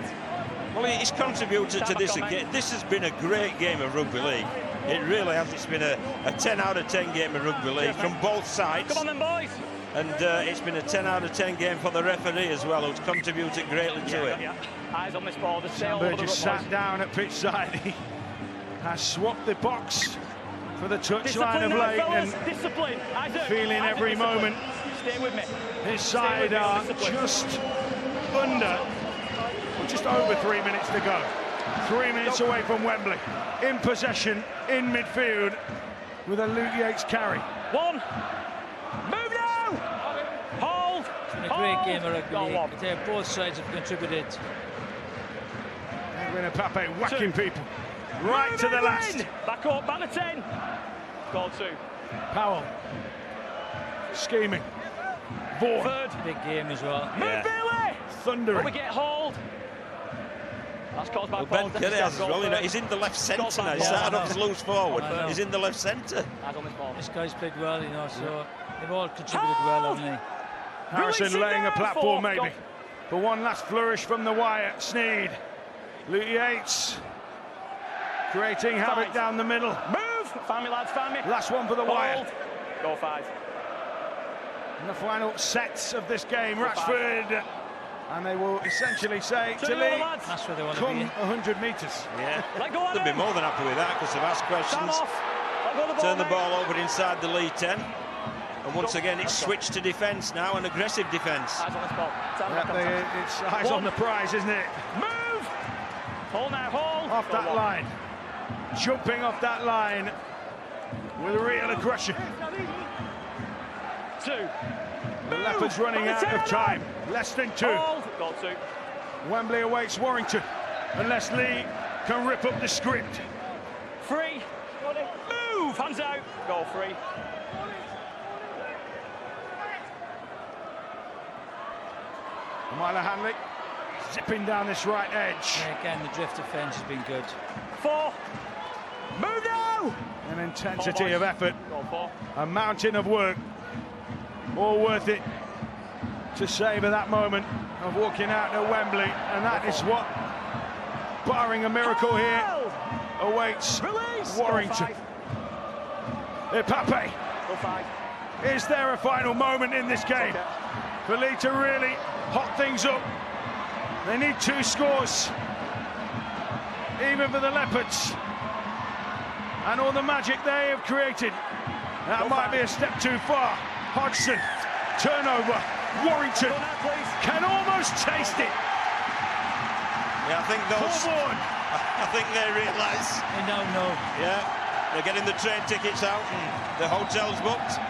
Well, he's contributed to this again. This has been a great game of rugby league. It really has. It's been a 10 out of 10 game of rugby league from both sides. Come on then, boys. And it's been a 10 out of 10 game for the referee as well, who's contributed greatly to it. Yeah. Eyes on this ball. Sam just sat down at pitch side. He has swapped the box for the touchline of Leighton. Discipline. Feeling every moment. Stay with me. His side are just under, or just over 3 minutes to go. 3 minutes away from Wembley. In possession, in midfield, with a Luke Yates carry. One. Move now! Hold! It's been a great game of rugby league. Both sides have contributed. Edwin Pape whacking people right to the last. Back up, back to 10. Goal 2. Powell scheming. Vaughan. Third. Big game as well. Move Bailey! Thundering. We get hold. That's caused by Ben Kelly has as well. He's in the left centre now. He started off as loose forward. He's in the left centre. This guy's played well, you know, so they've all contributed well, haven't they? Harrison laying a platform maybe for one last flourish from the wire. Sneed. Luke Yates creating havoc down the middle. Move! Find me, lads, find me. Last one for the wire. Goal 5. And the final sets of this game, Rashford. And they will essentially say to Leigh, come 100 metres. Yeah, they'll be more than happy with that because they've asked questions. Turn the ball over inside the Leigh 10. And once again, it's switched to defence now, an aggressive defence. Eyes on this ball. It's eyes on the prize, isn't it? Move! Hold now, hold. Off that line. Jumping off that line with real aggression. 2. The Leopards running out of time. Less than 2. Goal 2. Wembley awaits Warrington unless Leigh can rip up the script. 3. Move! Hands out. Goal 3. Myla Hanley zipping down this right edge. Yeah, again, the drift defence has been good. 4. Move now! An intensity of effort. A mountain of work. All worth it to savour that moment of walking out to Wembley, and that is what, barring a miracle here, awaits Warrington. Pape, is there a final moment in this game for Leigh to really hot things up? They need 2 scores, even for the Leopards, and all the magic they have created. That might be a step too far. Hodgson, turnover, Warrington can almost taste it. Yeah, I think they realise. They now know. Yeah, they're getting the train tickets out and the hotel's booked.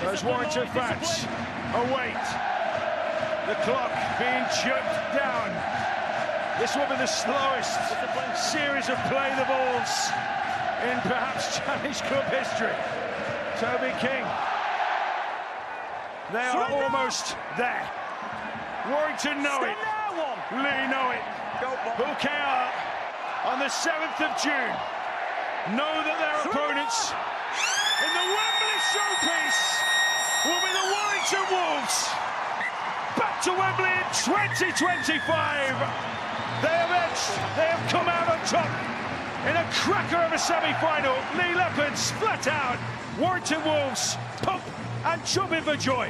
Those Warrington fans await the clock being jerked down. This will be the slowest series of play the balls in perhaps Challenge Cup history. Toby King. They are almost there. Warrington know it. Leigh know it. Bouquet on the 7th of June know that their opponents in the Wembley showpiece will be the Warrington Wolves. Back to Wembley in 2025. They have edged. They have come out on top in a cracker of a semi-final. Leigh Leopards flat out. Warrington Wolves pump and jumping for joy.